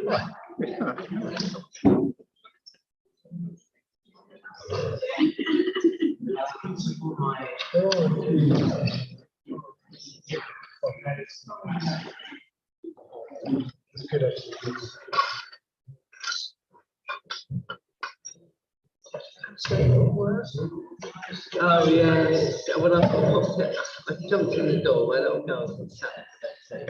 Oh yeah, when I jumped in the door, my little girl sat there.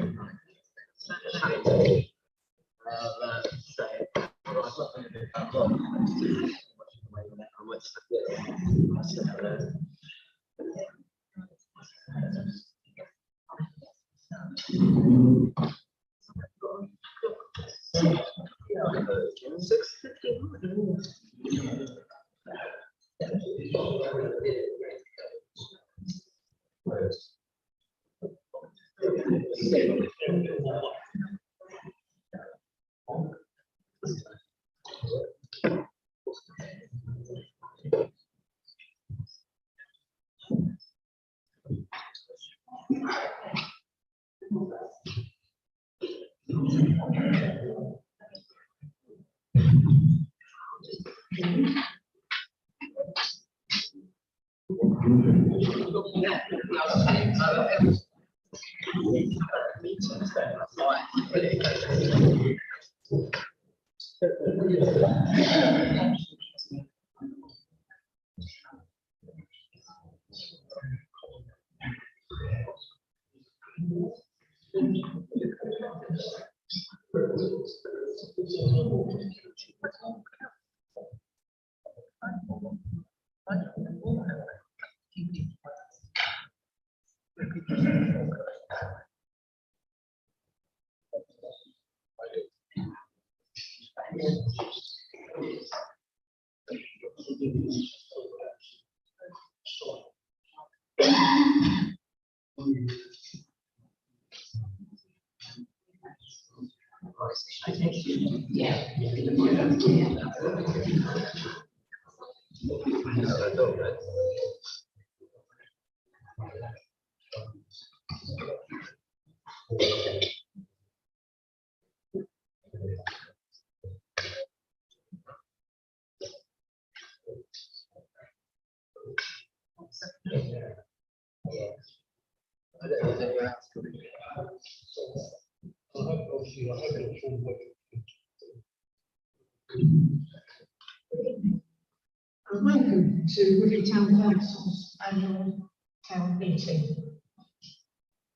Welcome to Woodley Town Council's annual town meeting.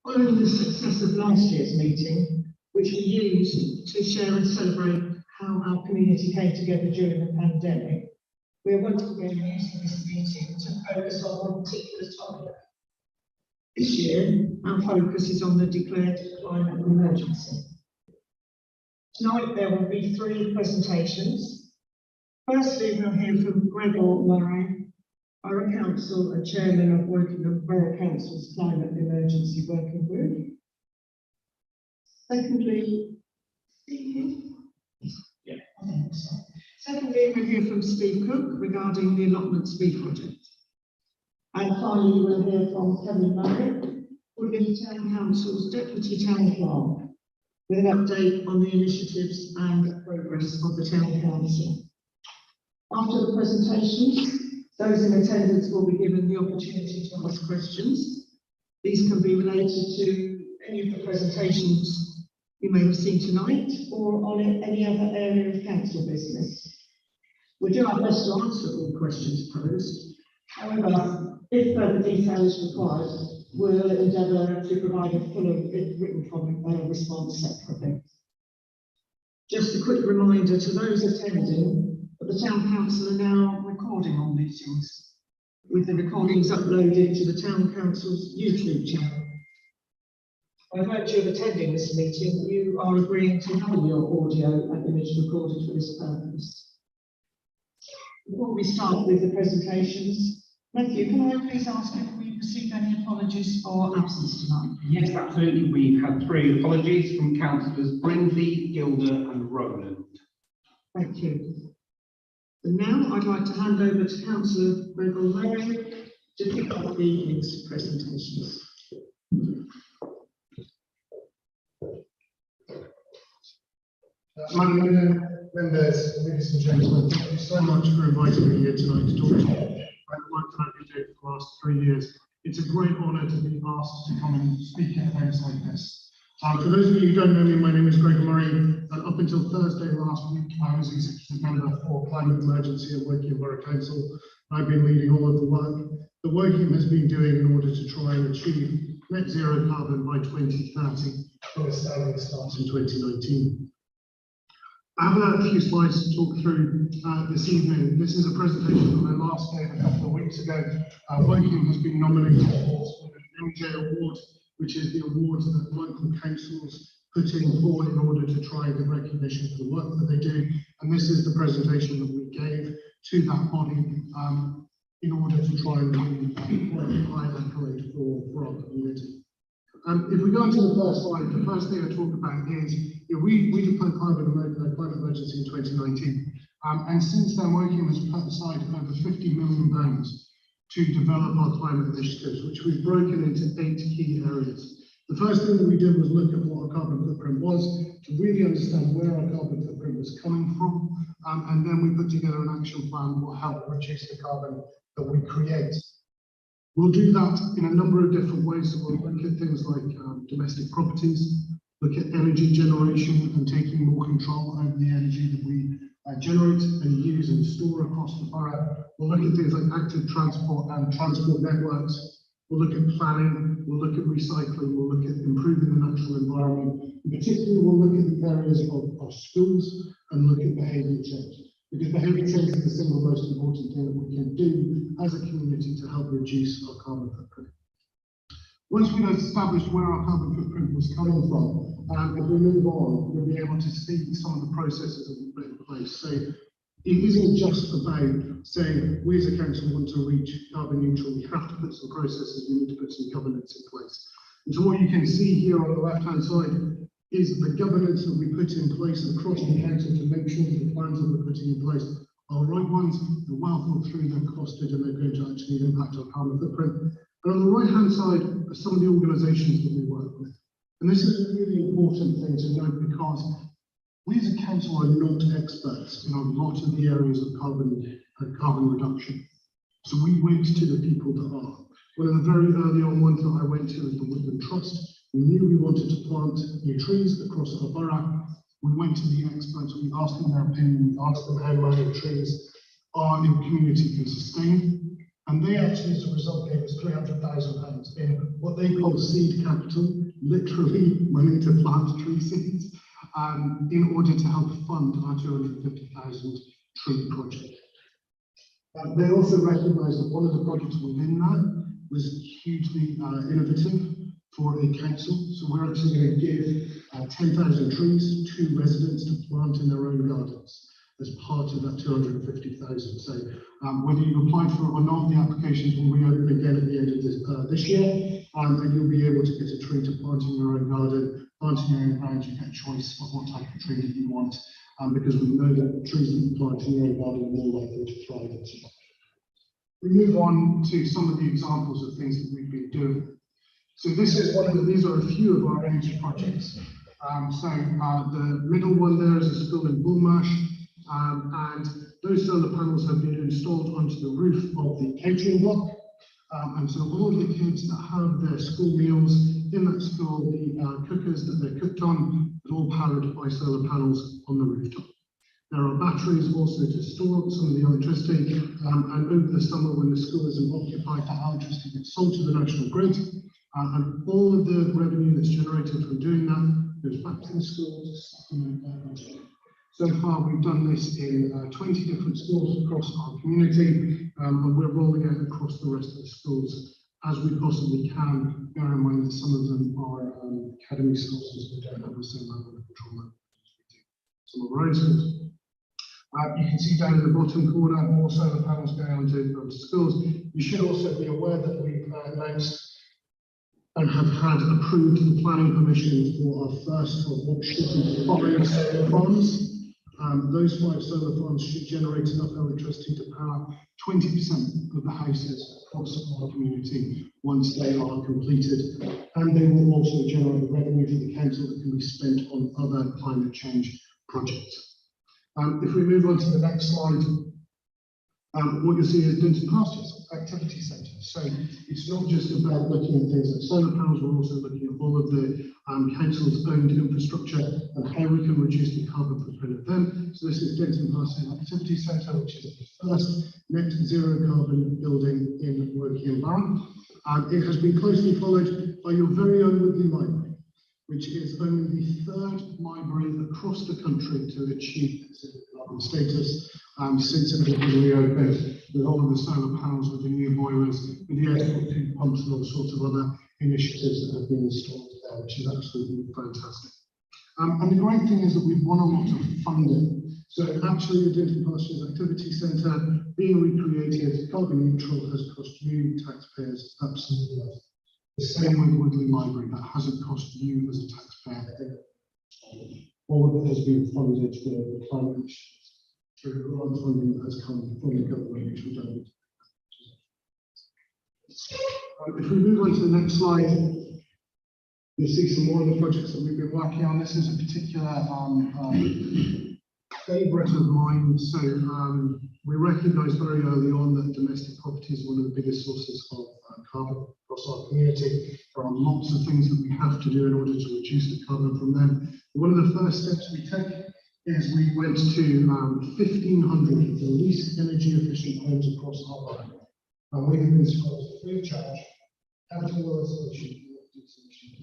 Following the success of last year's meeting, which we used to share and celebrate how our community came together during the pandemic, we are once again using this meeting to focus on one particular topic. This year, our focus is on the declared climate emergency. Tonight there will be 3 presentations. Firstly, we'll hear from Gregor Murray, Borough Council and Chairman of Borough Council's Climate Emergency Working Group. Secondly, we'll hear from Steve Cook regarding the allotment speed project. And finally, we'll hear from Kevin Murray, Woodley Town Council's Deputy Town Clerk, with an update on the initiatives and progress of the Town Council. After the presentations, those in attendance will be given the opportunity to ask questions. These can be related to any of the presentations you may have seen tonight or on any other area of council business. We'll do our best to answer all questions posed. However, if further detail is required, we'll endeavour to provide a full written response separately. Just a quick reminder to those attending, but the Town Council are now recording all meetings, with the recordings uploaded to the Town Council's YouTube channel. By virtue of attending this meeting, you are agreeing to have your audio and image recorded for this purpose. Before we start with the presentations, Matthew, can I please ask if we received any apologies for absence tonight? Yes, absolutely. We've had 3 apologies from councillors Brindley, Gilder and Rowland. Thank you. And now I'd like to hand over to Councillor Gregor Murray to kick off the evening's presentations. Madam Mayor, members, ladies and gentlemen, thank you so much for inviting me here tonight to talk to you about the work that I've been doing for the last 3 years. It's a great honour to be asked to come and speak at events like this. For those of you who don't know me, my name is Gregor Murray, and up until Thursday last week, I was executive member for Climate Emergency at Woking Borough Council. I've been leading all of the work that Woking has been doing in order to try and achieve net zero carbon by 2030, from a standing start in 2019. I have a few slides to talk through this evening. This is a presentation that I last gave a couple of weeks ago. Woking has been nominated for the MJ Award, which is the award that local councils put in forward in order to try and get recognition for the work that they do. And this is the presentation that we gave to that body in order to try and work a high accolade for our community. If we go on to the first slide, the first thing I talk about is we declared climate emergency in 2019. And since then, Woking has put aside over £50 million to develop our climate initiatives, which we've broken into 8 key areas. The first thing that we did was look at what our carbon footprint was, to really understand where our carbon footprint was coming from, and then we put together an action plan that will help reduce the carbon that we create. We'll do that in a number of different ways. So we'll look at things like domestic properties, look at energy generation and taking more control over the energy that we generate and use and store across the borough. We'll look at things like active transport and transport networks. We'll look at planning, we'll look at recycling, we'll look at improving the natural environment. And particularly, we'll look at the areas of schools and look at behaviour change. Because behaviour change is the single most important thing that we can do as a community to help reduce our carbon footprint. Once we've established where our carbon footprint was coming from, if we move on, we'll be able to see some of the processes that we've put in place. So it isn't just about saying we as a council want to reach carbon neutral, we have to put some processes, we need to put some governance in place. And so what you can see here on the left-hand side is the governance that we put in place across the council to make sure that the plans that we're putting in place are the right ones, they're well thought through, they're costed, and they're going to actually impact our carbon footprint. And on the right-hand side are some of the organisations that we work with. And this is a really important thing to note, because we as a council are not experts in a lot of the areas of carbon reduction. So we went to the people that are. One of the very early on ones that I went to is the Woodland Trust. We knew we wanted to plant new trees across our borough. We went to the experts, we asked them their opinion, we asked them how many trees our community can sustain. And they actually, as a result, gave us £300,000 in what they call seed capital, literally money to plant tree seeds, in order to help fund our 250,000 tree project. They also recognised that one of the projects within that was hugely innovative for a council. So we're actually going to give 10,000 trees to residents to plant in their own gardens as part of that 250,000. So whether you've applied for it or not, the applications will reopen again at the end of this year, and you'll be able to get a tree to plant in your own garden, plant in your own ground. You get a choice of what type of tree that you want, because we know that trees that you plant in your own garden are more likely to thrive. We move on to some of the examples of things that we've been doing. So this is these are a few of our energy projects. The middle one there is a school in Bullmarsh, and those solar panels have been installed onto the roof of the catering block. And so all of the kids that have their school meals in that school, the cookers that they're cooked on, are all powered by solar panels on the rooftop. There are batteries also to store some of the electricity, and over the summer when the school isn't occupied, that electricity gets sold to the national grid, and all of the revenue that's generated from doing that goes back to the schools to supplement their budget. So far we've done this in 20 different schools across our community, and we're rolling out across the rest of the schools as we possibly can, bear in mind that some of them are academy schools, so we don't have the same level of control as some of our own schools. You can see down in the bottom corner more solar panels going onto schools. You should also be aware that we've announced and have had approved the planning permission for our first of what should be 5 solar farms. Those 5 solar farms should generate enough electricity to power 20% of the houses across our community once they are completed. And they will also generate revenue for the council that can be spent on other climate change project. If we move on to the next slide, what you'll see is Dinton Pastures Activity Centre. So it's not just about looking at things like solar panels, we're also looking at all of the council's owned infrastructure and how we can reduce the carbon footprint of them. So this is Dinton Pastures Activity Centre, which is the first net zero carbon building in Woking Borough. It has been closely followed by your very own Woodley Library, which is only the third library across the country to achieve carbon status since it has been reopened, with all of the solar panels, with the new boilers, with the air pumps and all sorts of other initiatives that have been installed there, which is absolutely fantastic. And the great thing is that we've won a lot of funding. So actually the Dinton Pastures Activity Centre being recreated, carbon neutral, has cost you taxpayers absolutely nothing. The same with Woodley Library, that hasn't cost you as a taxpayer. All of it has been funded for the climate initiatives through grant funding that has come from the government, which we don't need. If we move on to the next slide, you'll see some more of the projects that we've been working on. This is a particular favourite of mine. So we recognised very early on that domestic property is one of the biggest sources of carbon across our community. There are lots of things that we have to do in order to reduce the carbon from them. One of the first steps we took is we went to 1,500 of the least energy efficient homes across our borough. And we have installed free of charge capital installation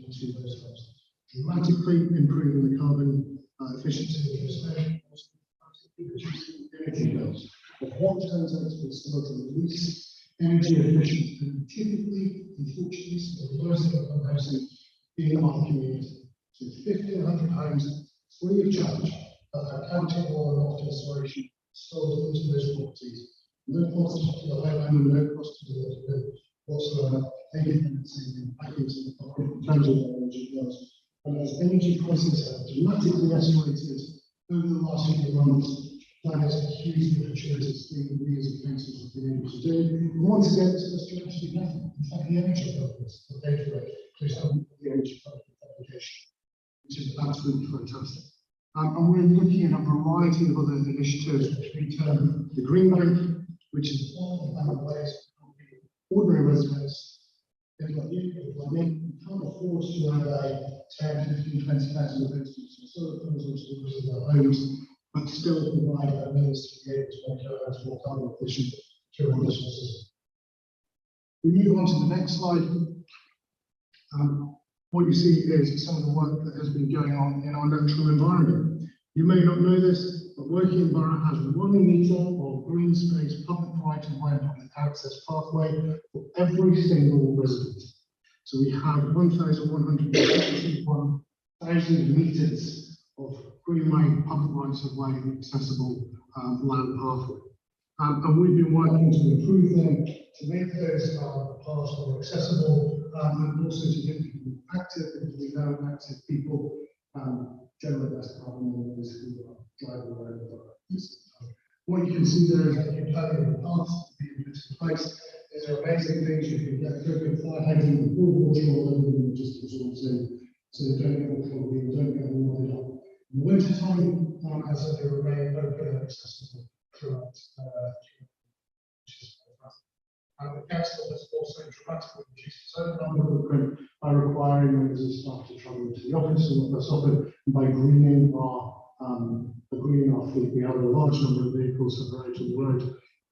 into those homes, dramatically improving the carbon efficiency of those homes, reducing energy bills. But what turns out to be some of the least energy efficient and typically, unfortunately, some of the lowest income housing in our community. So 1,500 homes free of charge that have counting wall and loft insulation installed into those properties. No cost to the homeowner, no cost to the whatsoever. They get back into the pocket in terms of their energy bills. And as energy prices have dramatically escalated over the last few months, that is a huge opportunity that we as a council have been able to do. And once again, it's just actually nothing. In fact, the energy companies that pay for it, please help with the energy company application, which is absolutely fantastic. And we're looking at a variety of other initiatives, which we term the Green Bank, which is all about ways for ordinary residents, people like you, people like me, who can't afford to have a 10, 15, 20,000 of instances, solar panels into their homes, but still provide a means to be able to make our homes more carbon efficient through our resources. We move on to the next slide. What you see is some of the work that has been going on in our natural environment. You may not know this, but Woking Borough has 1 metre of green space, public right of way and public access pathway for every single resident. So we have 1,161,000 metres of greenway, public rights of way, accessible land pathway. And we've been working to improve them, to make those paths more accessible, and also to get people active, because we know active people generate less carbon than those who are driving around the borough. What you can see there is that you're planning the paths to be put in place. These are amazing things. You can get good fire hydrant and pool water all over them, and just absorbs in, so they don't get all clogged, they don't get all muddied up. In the winter time, as I said, they remain open and accessible throughout, which is fantastic. And the council has also dramatically reduced its own carbon footprint by requiring members of staff to travel into the office and less often, and by greening our fleet. We have a large number of vehicles that are out on the road,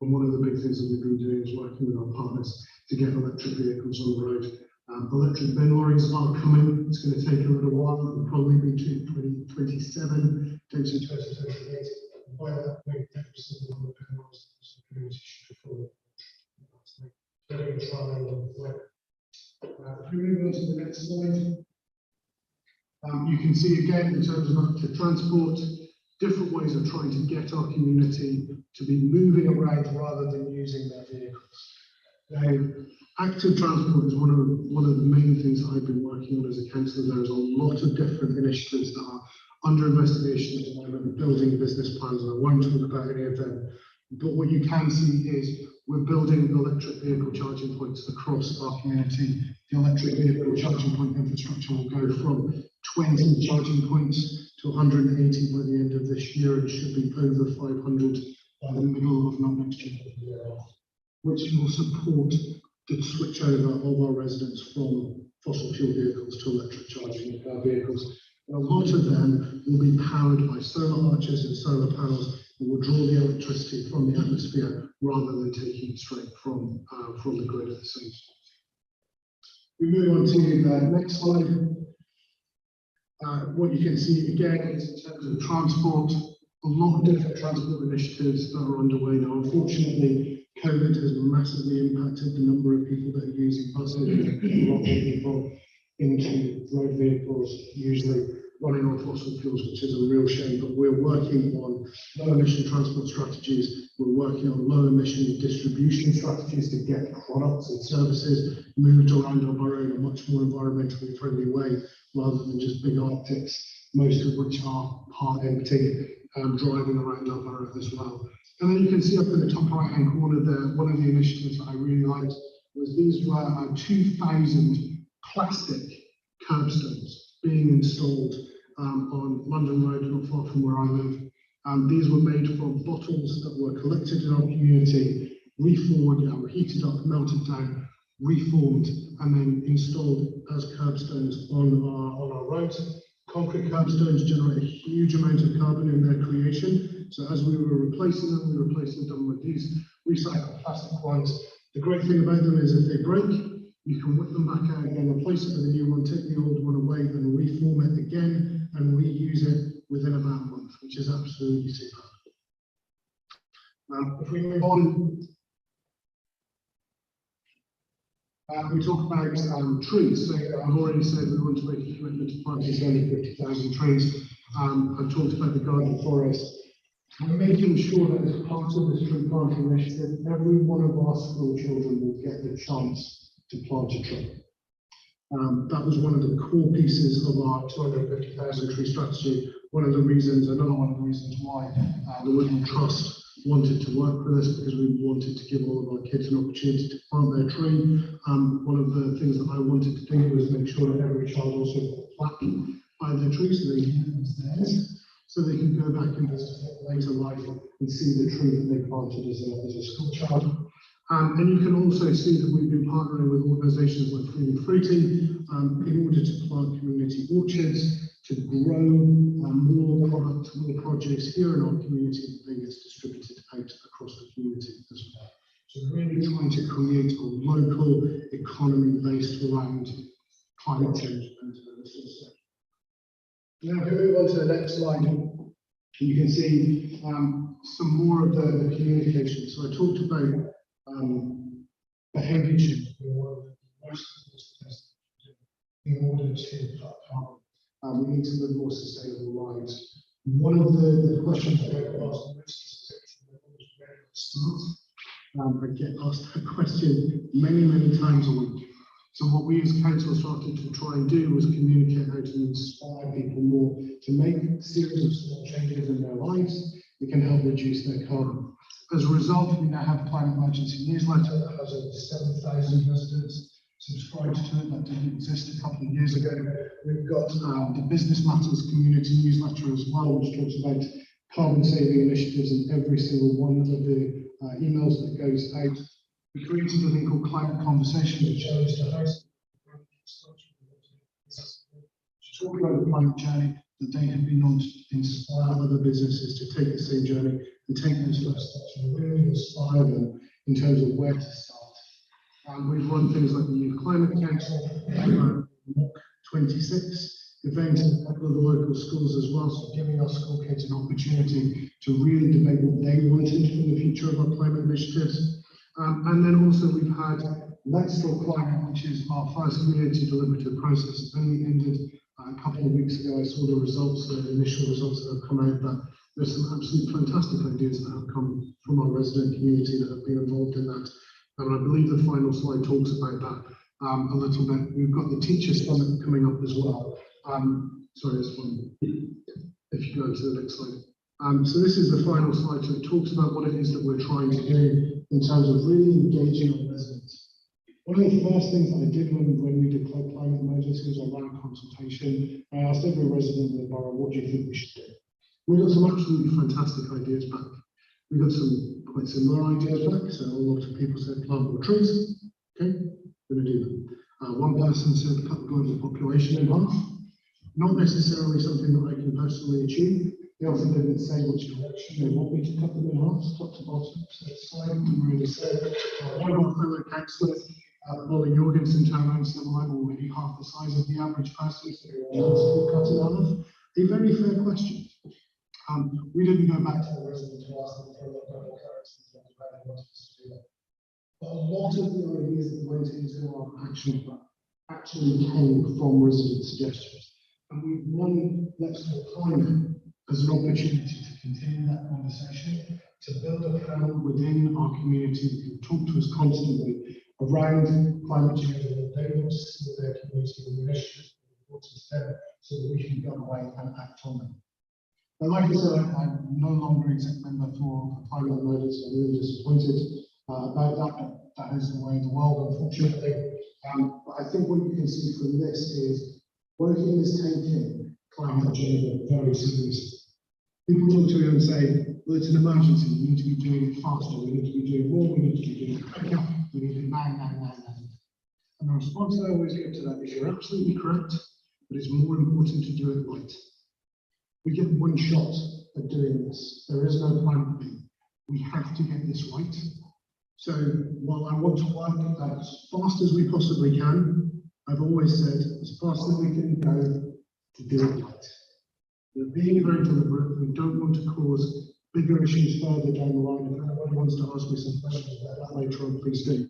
and one of the big things that we've been doing is working with our partners to get electric vehicles on the road. Electric bin lorries are coming. It's going to take a little while. It will probably be 2027, 2028. And by that point, every single one of the bin lorries in the community should be full. If we move on to the next slide, you can see again in terms of active transport, different ways of trying to get our community to be moving around rather than using their vehicles. Now, active transport is one of the main things that I've been working on as a councillor. There's a lot of different initiatives that are under investigation at the moment, building business plans, and I won't talk about any of them. But what you can see is we're building electric vehicle charging points across our community. The electric vehicle charging point infrastructure will go from 20 charging points to 180 by the end of this year, and should be over 500 by the middle of next year, which will support the switch over of our residents from fossil fuel vehicles to electric charging vehicles. And a lot of them will be powered by solar arches and solar panels that will draw the electricity from the atmosphere rather than taking it straight from the grid at the same time. We move on to the next slide. What you can see again is in terms of transport, a lot of different transport initiatives that are underway now. Unfortunately, COVID has massively impacted the number of people that are using buses, and a lot of people into road vehicles, usually running on fossil fuels, which is a real shame. But we're working on low emission transport strategies. We're working on low emission distribution strategies to get products and services moved around our borough in a much more environmentally friendly way, rather than just big Arctics, most of which are part empty, driving around our borough as well. And then you can see up in the top right hand corner there, one of the initiatives that I really liked was these were 2,000 plastic curbstones being installed on London Road, not far from where I live. These were made from bottles that were collected in our community, reformed, heated up, melted down, reformed, and then installed as curbstones on our roads. Concrete curbstones generate a huge amount of carbon in their creation. So as we were replacing them, we replaced them with these recycled plastic ones. The great thing about them is if they break, you can whip them back out again, replace it with a new one, take the old one away and reform it again and reuse it within about a month, which is absolutely super. If we move on, we talk about trees. So I've already said we want to make a commitment to planting only 50,000 trees. I've talked about the garden forest. We're making sure that as part of this tree planting initiative, every one of our school children will get the chance to plant a tree. That was one of the core pieces of our 250,000 tree strategy. One of the reasons, another one of the reasons why the Woodland Trust wanted to work with us, because we wanted to give all of our kids an opportunity to plant their tree. One of the things that I wanted to do was make sure that every child also got a plaque by their tree, so they knew it was theirs, so they can go back and later life and see the tree that they planted as a school child. And you can also see that we've been partnering with organisations like Freedom Fruity in order to plant community orchards, to grow more product, more produce here in our community that then gets distributed out across the community as well. So really trying to create a local economy based around climate change and resources. Now, if we move on to the next slide, you can see some more of the communication. So I talked about behaviour change being one of the most important things in order to cut carbon. We need to live more sustainable lives. One of the questions that I get asked most is I get asked that question many times a week. So what we as council started to try and do was communicate how to inspire people more to make a series of small changes in their lives that can help reduce their carbon. As a result, we now have a climate emergency newsletter that has over 7,000 residents subscribed to it. That didn't exist a couple of years ago. We've got the Business Matters community newsletter as well, which talks about carbon saving initiatives in every single one of the emails that goes out. We created a thing called Climate Conversations, which shows the host to talk about the climate journey that they have been on to inspire other businesses to take the same journey and take those first steps and really inspire them in terms of where to start. We've run things like the Youth Climate Council, Mock 26 event in a couple of the local schools as well, so giving our school kids an opportunity to really debate what they wanted for the future of our climate initiatives. And then also we've had Let's Talk Climate, which is our first community deliberative process. It only ended a couple of weeks ago. I saw the results, the initial results that have come out, but there's some absolutely fantastic ideas that have come from our resident community that have been involved in that. And I believe the final slide talks about that a little bit. We've got the Teacher Summit coming up as well. Sorry, this one, if you go to the next slide. So this is the final slide, so it talks about what it is that we're trying to do in terms of really engaging our residents. One of the first things that I did when we declared climate emergency was I ran a consultation. I asked every resident in the borough, what do you think we should do? We got some absolutely fantastic ideas back. We got some quite similar ideas back. So a lot of people said plant more trees. Okay, we're going to do that. One person said cut the global population in half. Not necessarily something that I can personally achieve. They also didn't say which direction they want me to cut them in half, top to bottom. So it's slightly really said. One of our fellow councillors, Molly Jorgensen, town councillor, well, I'm already half the size of the average person, so we'll cut it out of. A very fair question. We didn't go back to the residents to ask them for a lot of clarity on how they wanted us to do that. But a lot of the ideas that went into our action plan actually came from resident suggestions. And we run Let's Talk Climate as an opportunity to continue that conversation, to build a panel within our community that can talk to us constantly around climate change and what they want to see with their community and the initiatives important to them, so that we can go away and act on them. But like I said, I'm no longer exec member for climate emergency. I'm really disappointed about that. That is the way of the world, unfortunately. But I think what you can see from this is working is taking climate change very seriously. People talk to me and say, well, it's an emergency. We need to be doing it faster. We need to be doing more. We need to be doing it quicker. We need it now. And the response I always give to that is you're absolutely correct, but it's more important to do it right. We get one shot at doing this. There is no plan B. We have to get this right. So while I want to work as fast as we possibly can, I've always said as fast as we can go to do it right. We're being very deliberate. We don't want to cause bigger issues further down the line. If anyone wants to ask me some questions about that later on, please do.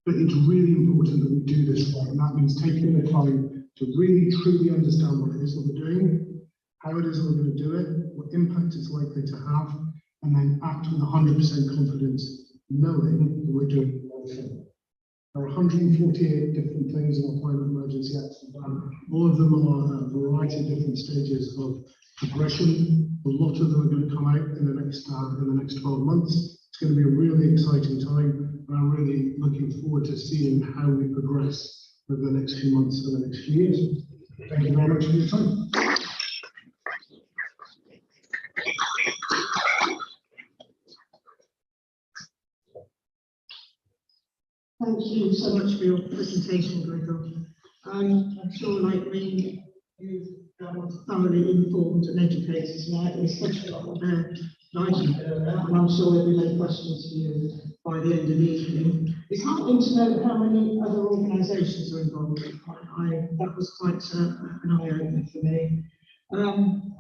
But it's really important that we do this right, and that means taking the time to really truly understand what it is that we're doing, how it is that we're going to do it, what impact it's likely to have, and then act with 100% confidence, knowing that we're doing the right thing. There are 148 different things in our climate emergency action plan. All of them are a variety of different stages of progression. A lot of them are going to come out in the next 12 months. It's going to be a really exciting time, and I'm really looking forward to seeing how we progress over the next few months and the next few years. Thank you very much for your time. Thank you so much for your presentation, Gregor. I'm sure, like me, you've thoroughly informed and educated tonight. There's such a lot there, and I'm sure there'll be no questions for you by the end of the evening. It's heartening to know how many other organisations are involved. That was quite an eye-opener for me. I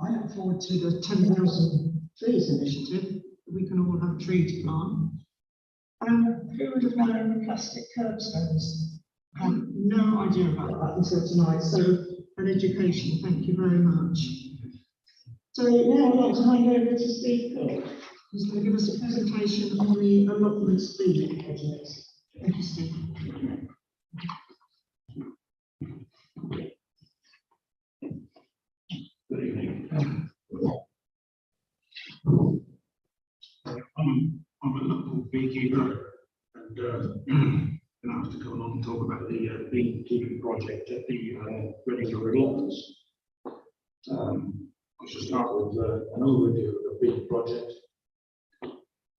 look forward to the 10,000 trees initiative. We can all have a tree to plant. Who would have known the plastic curbstones? I had no idea about that until tonight. So, an education, thank you very much. So now I'd like to hand over to Steve Cook, who's going to give us a presentation on the allotment speed project. Thank you, Steve. Good evening. I'm a local beekeeper, and going to have to come along and talk about the beekeeping project at the Reading allotments. I should start with an overview of the bee project.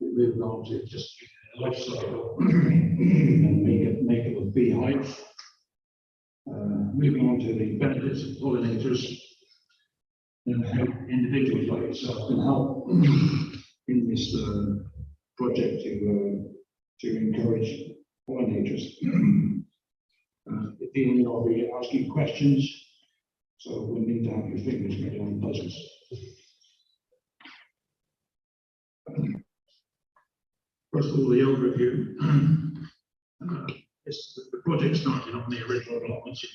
We move on to just the life cycle and make it with beehives. Moving on to the benefits of pollinators and how individuals like yourself can help in this project to encourage pollinators. At the end, I'll be asking questions, so we'll need to have your fingers ready on buzzers. First of all, the overview. The project started on the original allotments in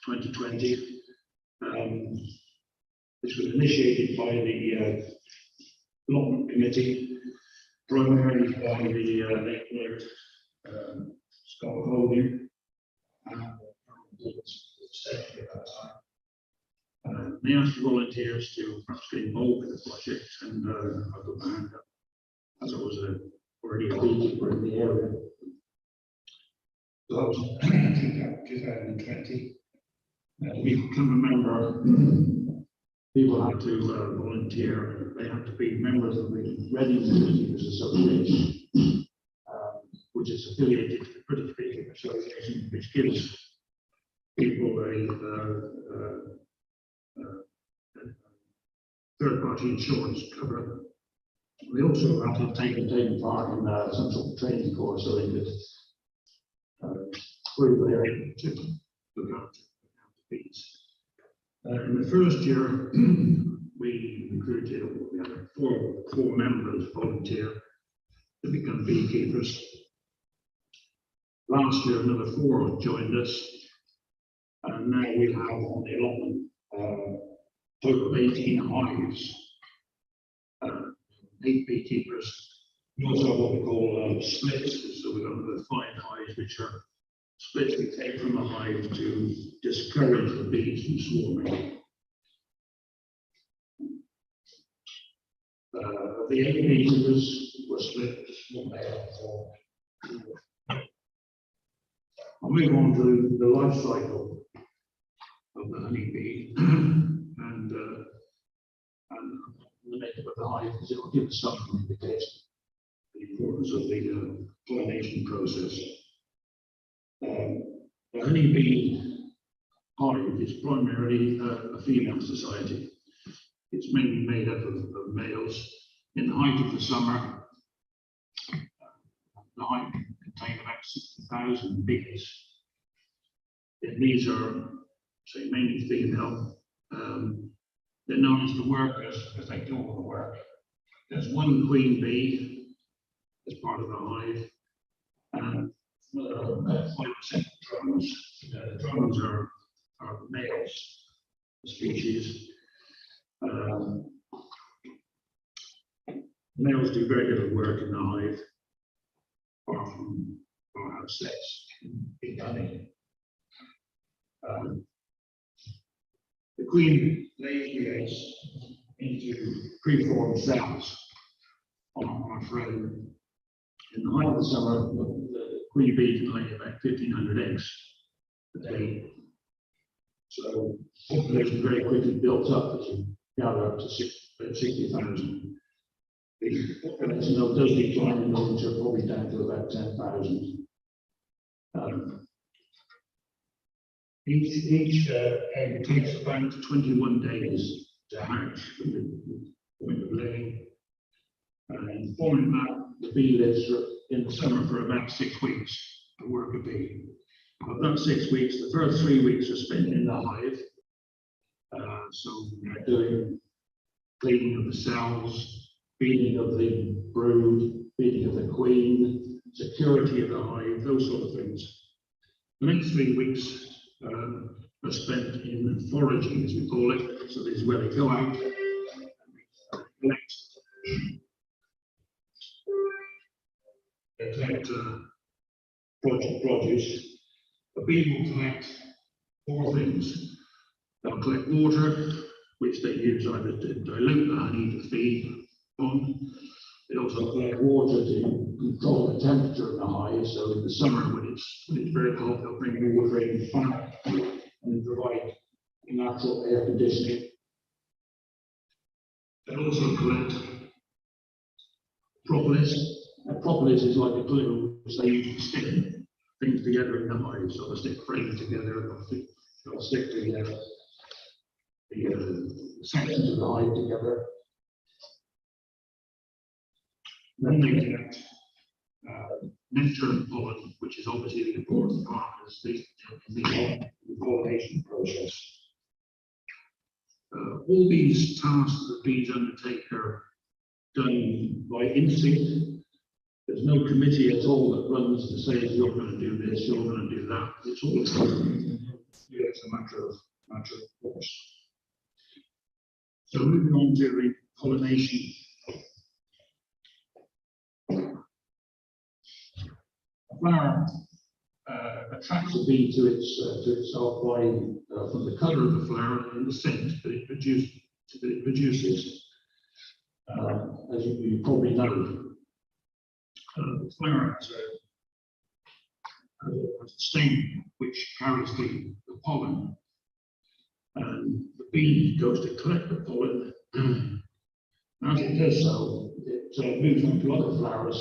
2020. This was initiated by the allotment committee, primarily by the late Scott Holding, and at that time. They asked volunteers to perhaps get involved with the project, and I put my hand up as I was already a beekeeper in the area. So that was 2020. To become a member, people had to volunteer. They had to be members of the Reading Museums Association, which is affiliated to the British Baking Association, which gives people a third-party insurance cover. They also had to take part in some sort of training course so they could prove they're able to look after bees. In the first year, we recruited, we had four members volunteer to become beekeepers. Last year, another 4 joined us, and now we have on the allotment total of 18 hives, 8 beekeepers. We also have what we call splits, so we've got another 5 hives which are splits we take from the hive to discourage the bees from swarming. The 8 beekeepers were split to small male. I'll move on to the life cycle of the honeybee and the makeup of the hive, because it will give some indication of the importance of the pollination process. The honeybee hive is primarily a female society. It's mainly made up of males. In the height of the summer, the hive can contain about 60,000 bees. And these are, say, mainly female. They're known as the workers because they do all the work. There's one queen bee as part of the hive, and 5% drones. Drones are males species. Males do very little work in the hive, apart from have sex in honey. The queen lays the eggs into preformed cells on a frame. In the height of the summer, the queen bee can lay about 1,500 eggs a day. So population very quickly built up as you gather up to 60,000. The population does decline in the winter, probably down to about 10,000. Each egg takes about 21 days to hatch from the point of laying. And following that, the bee lives in the summer for about 6 weeks to work a bee. Of that 6 weeks, the first 3 weeks are spent in the hive. So they're doing cleaning of the cells, feeding of the brood, feeding of the queen, security of the hive, those sort of things. The next 3 weeks are spent in foraging, as we call it. So this is where they go out and collect produce. A bee will collect 4 things. They'll collect water, which they use either to dilute the honey to feed on. They also collect water to control the temperature of the hive. So in the summer, when it's very hot, they'll bring water in fat and provide natural air conditioning. They'll also collect propolis. Propolis is like a glue, which they use to stick things together in the hive. So they'll stick frames together, they'll stick together the sections of the hive together. Then they collect nectar and pollen, which is obviously the important part of the pollination process. All these tasks that bees undertake are done by instinct. There's no committee at all that runs to say you're going to do this, you're going to do that. It's all it's a matter of course. So moving on to the pollination. A flower attracts a bee to itself by from the colour of the flower and the scent that it produces. As you probably know, the flower has has a sting which carries the pollen. And the bee goes to collect the pollen. As it does so, it moves on to other flowers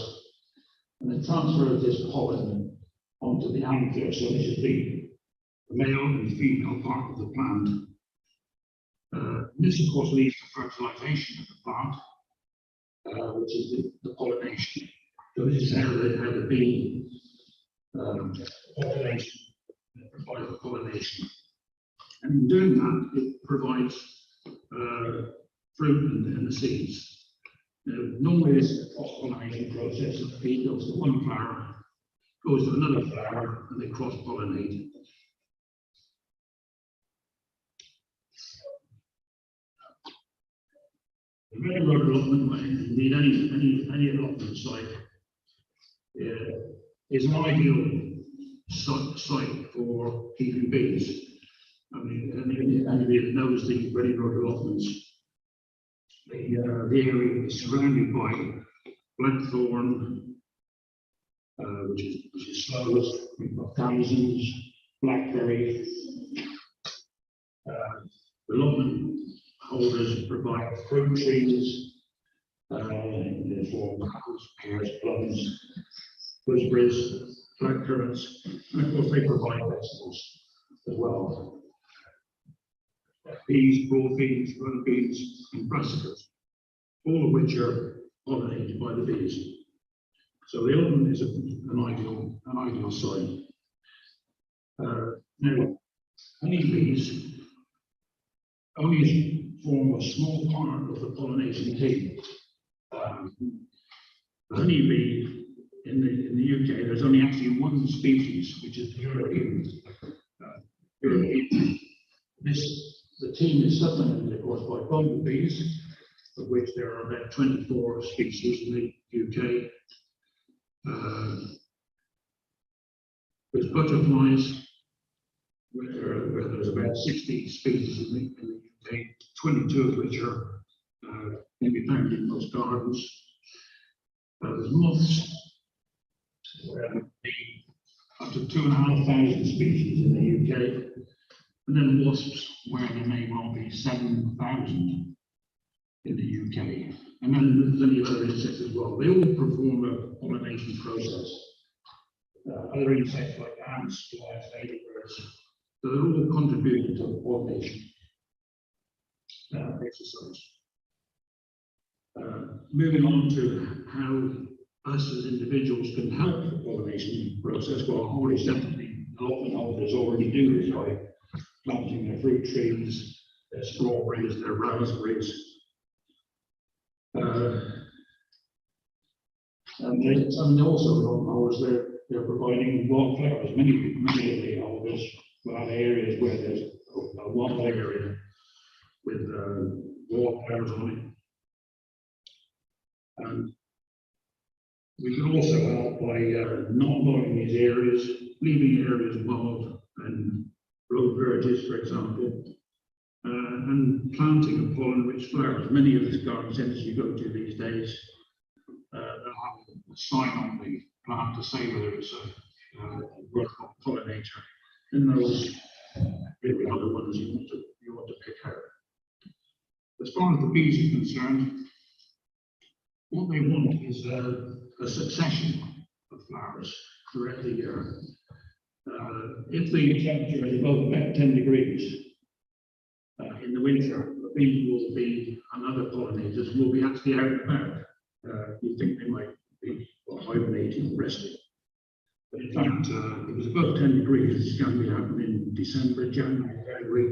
and then transfers this pollen onto the anther. So this is the male and female part of the plant. This, of course, leads to fertilization of the plant, which is the pollination. So this is how the bee population provides the pollination. And in doing that, it provides fruit and the seeds. Normally, this is a cross-pollination process. The bee goes to one flower, goes to another flower, and they cross-pollinate. The railroad allotment, indeed any allotment site, is an ideal site for keeping bees. I mean, anybody that knows the railroad allotments, the area is surrounded by blackthorn, which is slowest. We've got damsons, blackberry. The allotment holders provide fruit trees, for apples, pears, plums, gooseberries, blackcurrants, and of course they provide vegetables as well. Peas, broad beans, runner beans, and brassicas, all of which are pollinated by the bees. So the allotment is an ideal site. Now, honeybees only form a small part of the pollination team. The honeybee in the UK, there's only actually one species, which is the European. The team is supplemented, of course, by bumblebees, of which there are about 24 species in the UK. There's butterflies, where there's about 60 species in the UK, 22 of which are can be found in most gardens. There's moths, where up to 2,500 species in the UK. And then wasps, where there may well be 7,000 in the UK. And then there's many other insects as well. They all perform a pollination process. Other insects like ants, flies, ladybirds, so they're all contributing to the pollination exercise. Moving on to how us as individuals can help the pollination process, well, I've already said that the allotment holders already do this by planting their fruit trees, their strawberries, their raspberries. And also, they're providing wildflowers. Many of the holders will have areas where there's a wild area with wildflowers on it. And we can also help by not mowing these areas, leaving areas wild and road verges, for example, and planting a pollen-rich flowers. Many of these garden centres you go to these days, they'll have a sign on the plant to say whether it's a worthwhile pollinator. And those really are the ones you want to pick out. As far as the bees are concerned, what they want is a succession of flowers throughout the year. If the temperature is above about 10 degrees in the winter, the bees will be, and other pollinators will be actually out and about. You think they might be hibernating or resting. But in fact, if it was above 10 degrees, which is going to be happening in December, January, February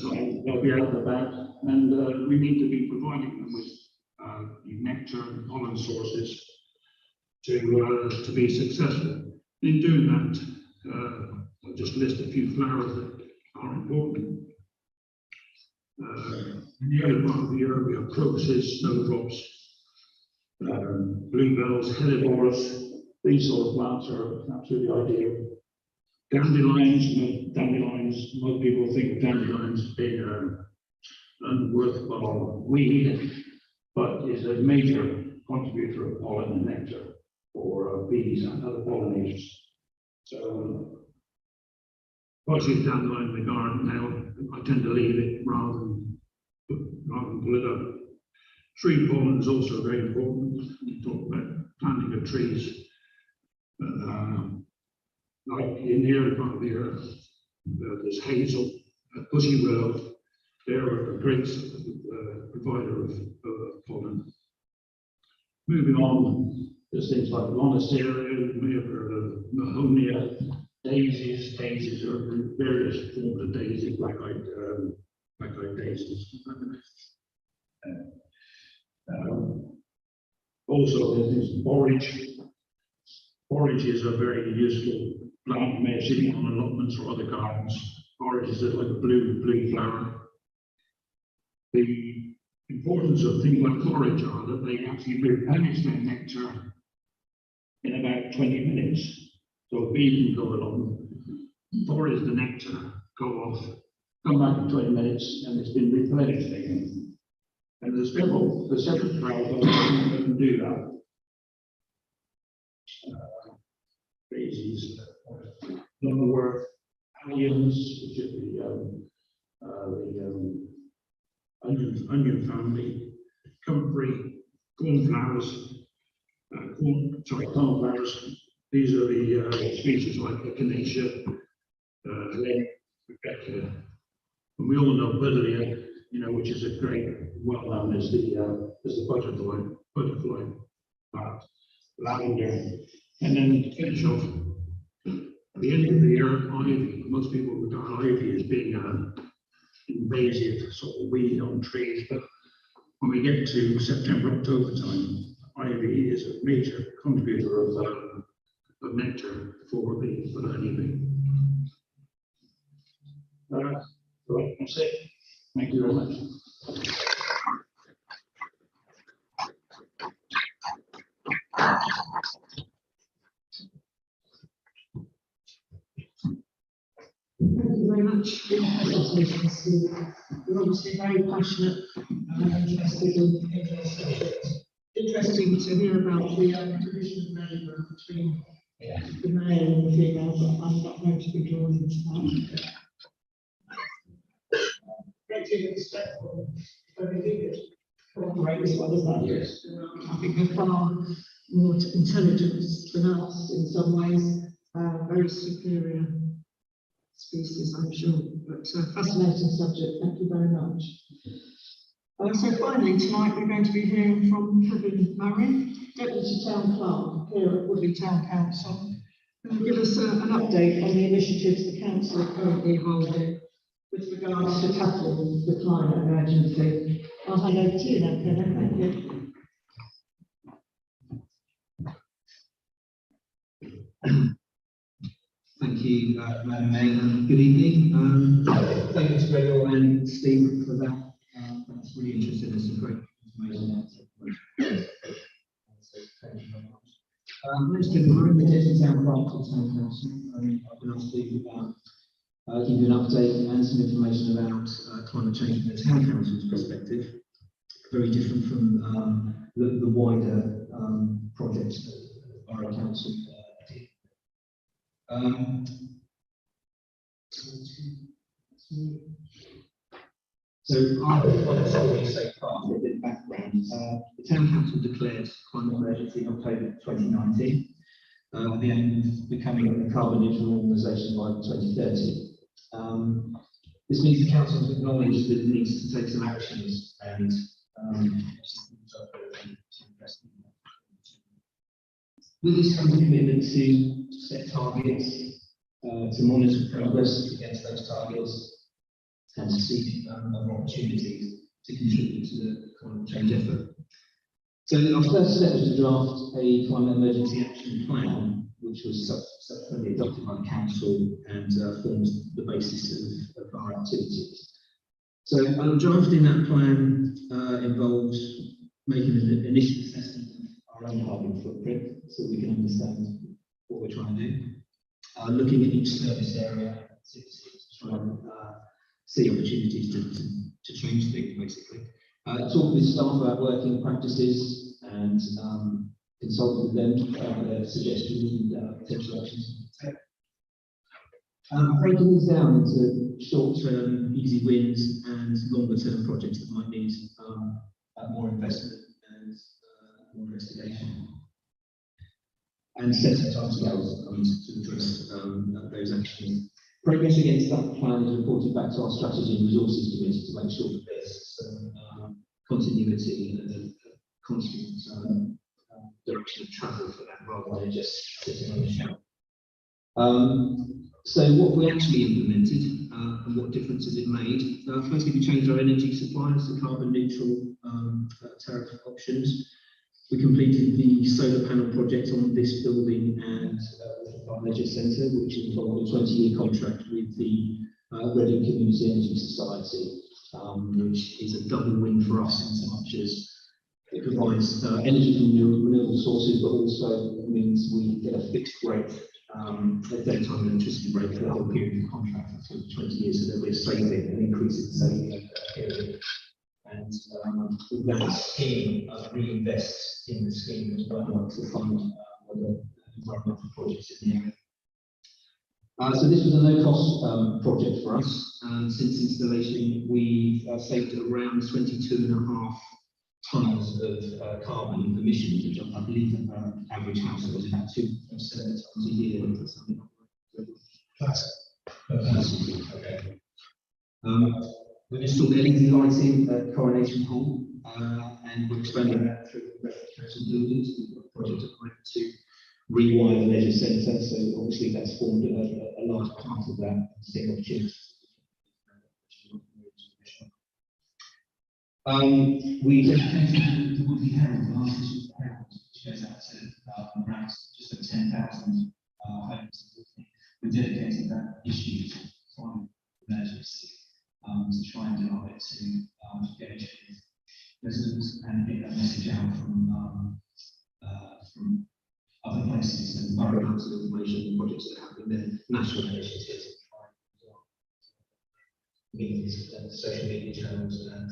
time, they'll be out and about, and we need to be providing them with nectar and pollen sources to be successful. In doing that, I'll just list a few flowers that are important. In the early part of the year, we have crocuses, snowdrops, bluebells, hellebores. These sort of plants are absolutely ideal. Dandelions, most people think of dandelions as being an unworthwhile weed, but is a major contributor of pollen and nectar for bees and other pollinators. So if I see it down the line in the garden now, I tend to leave it rather than pull it up. Tree pollen is also very important. We talk about planting of trees. Like in here, part of the earth, there's hazel, bushy willow. They're a great provider of pollen. Moving on, there's things like monastery, we have heard of mahonia, daisies. Daisies are various forms of daisies, black-eyed daisies. Also, there's borage. Borages are very useful plant. You may have seen it on allotments or other gardens. Borages are like a blue flower. The importance of things like borage are that they actually replenish their nectar in about 20 minutes. So a bee can go along, forage the nectar, go off, come back in 20 minutes, and it's been replenished again. And there's several flowers that can do that. Daisies, Longworth, alliums, which is the onion family, comfrey, cornflowers, cornflowers. These are the species like echinacea, Rebecca, and we all know buddleia, which is a great, well known as the butterfly plant, lavender. And then to finish off, at the end of the year, ivy. Most people regard ivy as being an invasive sort of weed on trees, but when we get to September, October time, ivy is a major contributor of nectar for the honeybee. That's it. Thank you very much. Thank you very much for your presentation, Steve. You're obviously very passionate and interested in this subject. Interesting to hear about the division of labour between the male and the female, but I'm not going to be drawn into that. Great deal of respect for very good cooperate as well as that. Yes. I think they're far more intelligent than us in some ways, very superior species, I'm sure, but fascinating subject. Thank you very much. So finally, tonight we're going to be hearing from Kevin Murray, Deputy Town Clerk here at Woodley Town Council, who will give us an update on the initiatives the council are currently holding with regards to tackling the climate emergency. I'll hand over to you now, Kevin. Thank you. Thank you, Madam Mayor. Good evening. Thank you to Gregor and Steve for that. That's really interesting. There's some great information there. So thank you very much. My name's Kevin Murray, the Deputy Town Clerk for Town Council. I've been asked to give you an update and some information about climate change from the Town Council's perspective. Very different from the wider projects that the Borough Council did. So I want to tell you so far a bit of background. The Town Council declared climate emergency in October 2019, with the aim of becoming a carbon neutral organisation by 2030. This means the Council has acknowledged that it needs to take some actions and with this comes a commitment to set targets, to monitor progress against those targets, and to seek other opportunities to contribute to the climate change effort. So our first step was to draft a climate emergency action plan, which was subsequently adopted by the council and forms the basis of our activities. So drafting that plan involves making an initial assessment of our own carbon footprint, so we can understand what we're trying to do. Looking at each service area to try and see opportunities to change things, basically. Talk with staff about working practices and consult with them about their suggestions and potential actions. I've broken these down into short-term, easy wins and longer-term projects that might need more investment and more investigation. And set timescales to address those actions. Progress against that plan is reported back to our Strategy and Resources Committee to make sure that there's some continuity and a constant direction of travel for that rather than just sitting on the shelf. So what we actually implemented and what difference has it made? Firstly, we changed our energy suppliers to carbon neutral tariff options. We completed the solar panel project on this building and our leisure centre, which involved a 20-year contract with the Reading Community Energy Society, which is a double win for us in so much as it provides energy from renewable sources, but also means we get a fixed rate, a daytime electricity rate for the whole period of the contract for 20 years, so that we're saving and increasing saving over that period. And with that scheme, reinvest in the scheme as well to fund other environmental projects in the area. So this was a no-cost project for us, and since installation, we've saved around 22.5 tonnes of carbon emissions, which I believe that average household is about 2.7 tonnes a year. Or something like that. Okay. We've installed LED lighting at Coronation Hall, and we're expanding that through residential buildings. We've got a project at Hyde to rewire the leisure centre, so obviously that's formed a large part of that seeing opportunity. We dedicated the Woodley Herald, the last issue of the Herald, which goes out to around just over 10,000 homes. We dedicated that issue to climate emergency. To try and do our bit to engage with residents and get that message out from other places and borough council information projects that are happening there, national initiatives, meetings, social media channels, and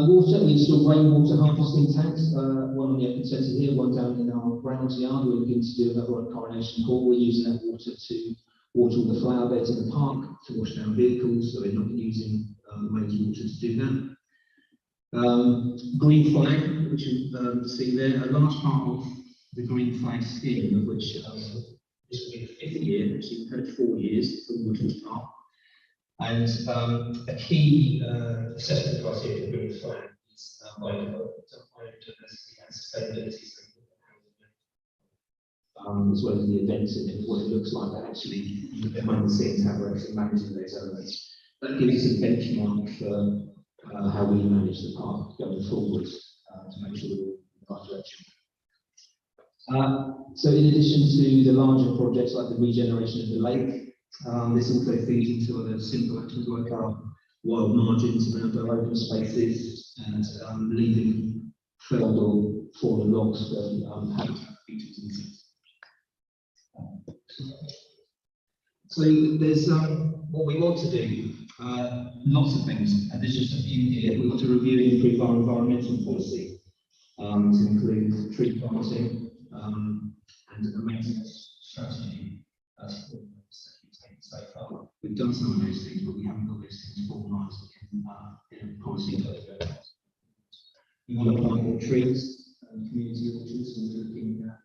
water, we installed rainwater harvesting tanks, one on the open centre here, one down in our grounds yard. We're looking to do another at Coronation Hall. We're using that water to water all the flower beds in the park, to wash down vehicles, so we're not using mains water to do that. Green flag, which you see there, a large part of the green flag scheme, of which this will be the 5th year, actually we've had 4 years for Woodlands Park. And a key assessment criteria for green flag is biodiversity and sustainability, as well as the events in it, what it looks like actually behind the scenes, how we're actually managing those elements. That gives us a benchmark for how we manage the park going forward to make sure we're in the right direction. So in addition to the larger projects like the regeneration of the lake, this also feeds into other simple actions like our wild margins around our open spaces and leaving felled or fallen logs for habitat features and things. So there's what we want to do, lots of things, and there's just a few here. We want to review and improve our environmental policy to include tree planting and a maintenance strategy. So far, we've done some of those things, but we haven't got those things formalised in a policy document. We want to plant more trees and community orchards, and we're looking at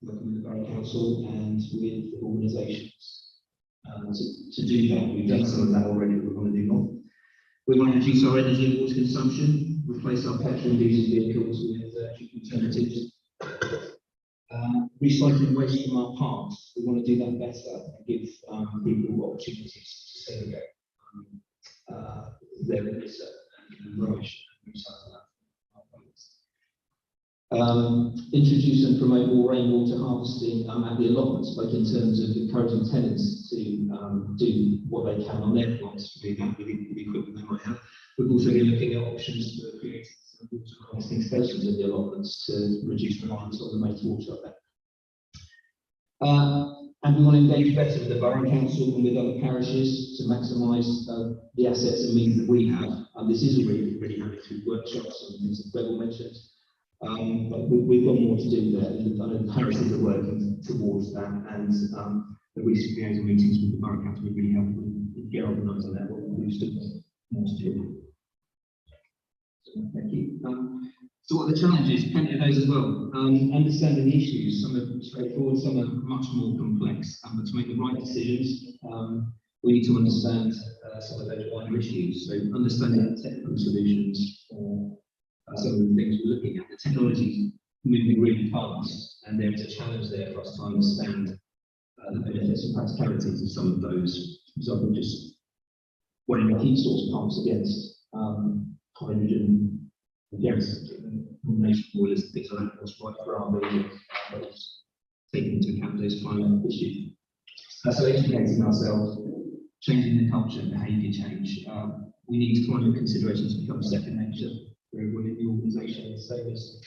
working with the Borough Council and with organisations to do that. We've done some of that already, but we want to do more. We want to reduce our energy and water consumption, replace our petrol and diesel vehicles with alternatives. Recycling waste from our parks, we want to do that better and give people opportunities to segregate their litter and rubbish and recycle that. Introduce and promote more rainwater harvesting at the allotments, both in terms of encouraging tenants to do what they can on their plots, with the equipment they might have. We've also been looking at options for creating some water harvesting stations at the allotments to reduce reliance on the mains water up there. And we want to engage better with the Borough Council and with other parishes to maximise the assets and means that we have. And this is really happening through workshops and things that Greg mentioned. But we've got more to do there. And I know parishes are working towards that, and the recent liaison meetings with the Borough Council were really helpful in get organised on that, but we've still got more to do. So, thank you. So what are the challenges? Plenty of those as well. Understanding the issues, some are straightforward, some are much more complex, but to make the right decisions, we need to understand some of those wider issues. So understanding the technical solutions for some of the things we're looking at. The technology moving really fast, and there is a challenge there for us to understand the benefits and practicalities of some of those. For example, just weighing the heat source pumps against hydrogen, against combination boilers and things like that. What's right for our building, taking into account those climate issues. So educating ourselves, changing the culture and behaviour change. We need climate considerations to become second nature for everyone in the organisation. So as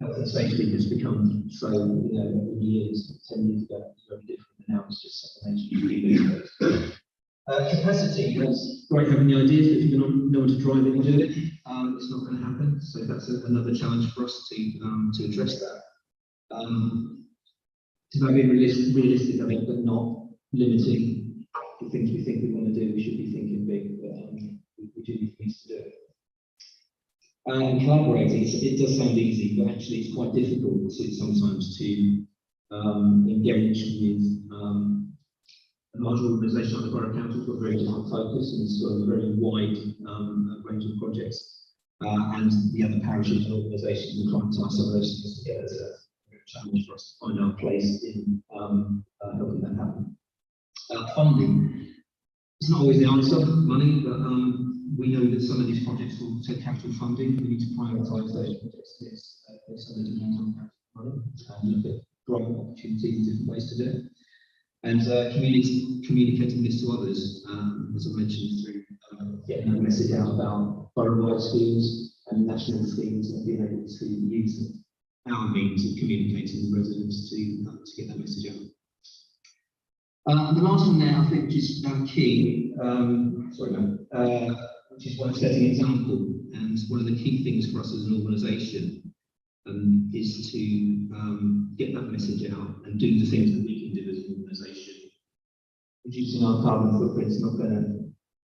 health and safety has become so, in years, 10 years ago, it's very different, and now it's just second nature. Capacity, that's great having the ideas, but if you don't know how to drive it and do it, it's not going to happen. So that's another challenge for us to address that. It's about being realistic, I think, but not limiting the things we think we want to do. We should be thinking big, but we do need things to do it. Collaborating, it does sound easy, but actually it's quite difficult sometimes to engage with a large organisation like the Borough Council. It's got a very different focus, and it's got a very wide range of projects. And the other parishes and organisations and clients are some of those things together. It's a challenge for us to find our place in helping that happen. Funding. It's not always the answer, money, but we know that some of these projects will take capital funding. We need to prioritise those projects against some of the demands on capital money and look at growing opportunities and different ways to do it. And communicating this to others, as I mentioned, through getting a message out about borough-wide schemes and national schemes, and being able to use our means of communicating with residents to get that message out. The last one there, I think, which is key, which is one of setting example. And one of the key things for us as an organisation is to get that message out and do the things that we can do as an organisation. Reducing our carbon footprint is not going to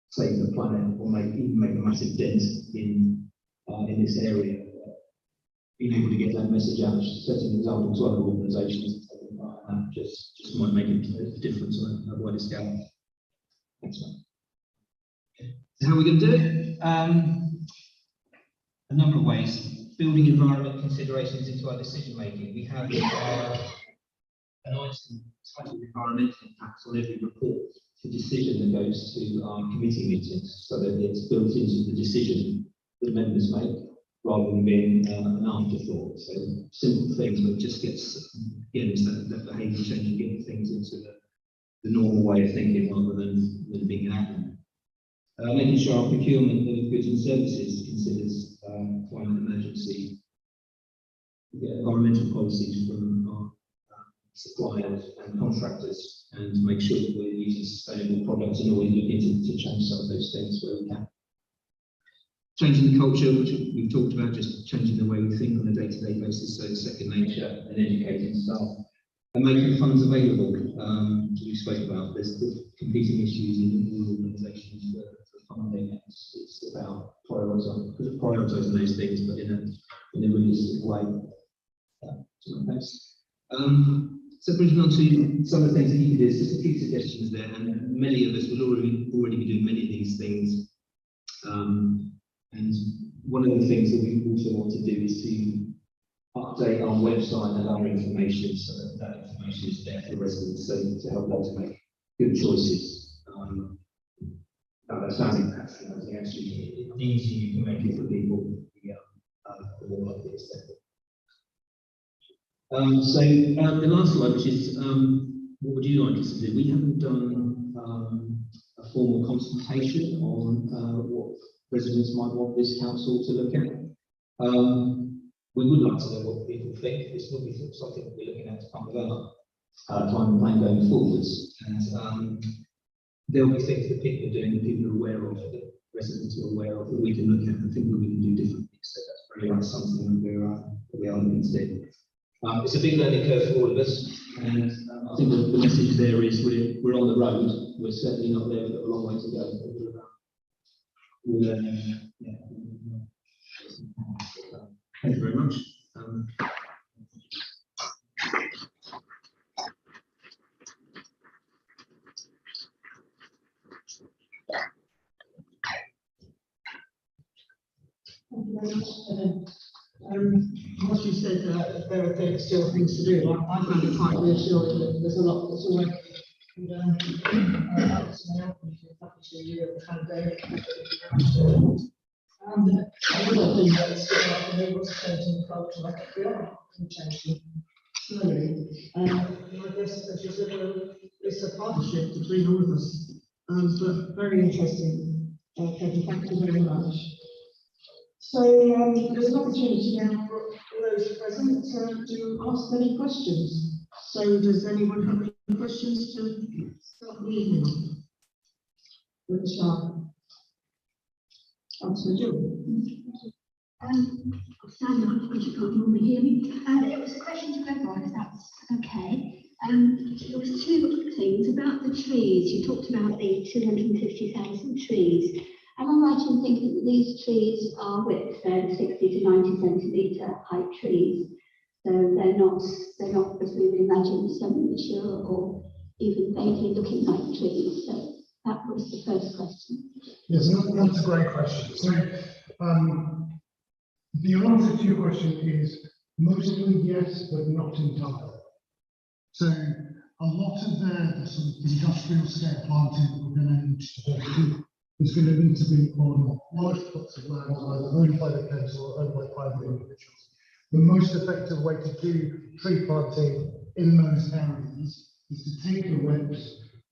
save the planet or even make a massive dent in this area. Being able to get that message out, setting an example to other organisations, that just might make a difference on a wider scale. Thanks, mate. So how are we going to do it? A number of ways. Building environment considerations into our decision making. We have an item titled environmental impacts on every report for decision that goes to our committee meetings, so that it's built into the decision that members make, rather than being an afterthought. So simple things, but just gets that behaviour change and getting things into the normal way of thinking rather than being an admin. Making sure our procurement of goods and services considers climate emergency. We get environmental policies from our suppliers and contractors, and make sure that we're using sustainable products and always looking to change some of those things where we can. Changing the culture, which we've talked about, just changing the way we think on a day-to-day basis, so it's second nature, and educating staff. And making funds available, we spoke about, there's competing issues in all organisations for funding. It's about prioritising those things, but in a realistic way. Thanks. So bringing on to some of the things that you can do, there's just a few suggestions there, and many of us will already be doing many of these things. And one of the things that we also want to do is to update our website and our information, so that information is there for residents, so to help them to make good choices. That sounding patronising, actually, the easier you can make it for people, the more likely it's there. So the last slide, which is what would you like us to do? We haven't done a formal consultation on what residents might want this council to look at. We would like to know what people think. This will be something that we're looking at as part of our climate plan going forwards. And there will be things that people are doing, that people are aware of, that residents are aware of, that we can look at and think that we can do differently. So that's very much something that we are looking to do. It's a big learning curve for all of us, and I think the message there is we're on the road. We're certainly not there. We've got a long way to go. Thank you very much. Thank you very much. What you said, there are still things to do. I found it quite reassuring that there's a lot that's already done. Another thing that's still up there was changing culture. I think we are changing slowly. And I guess it's a partnership between all of us. But very interesting. Katie, thank you very much. So there's an opportunity now for those present to ask any questions. So does anyone have any questions to start the evening? With the sharp. Councillor Jill. I'll stand up because you can't normally hear me. It was a question to everyone, if that's okay. There was two things about the trees. You talked about the 250,000 trees. Am I right in thinking that these trees are width, they're 60 to 90 centimetre height trees? So they're not as we would imagine, semi-mature or even vaguely looking like trees. So that was the first question. Yes, that's a great question. So the answer to your question is mostly yes, but not entirely. So a lot of the sort of industrial scale planting that we're going to need to do is going to need to be on large plots of land either owned by the council or owned by private individuals. The most effective way to do tree planting in those areas is to take the whips,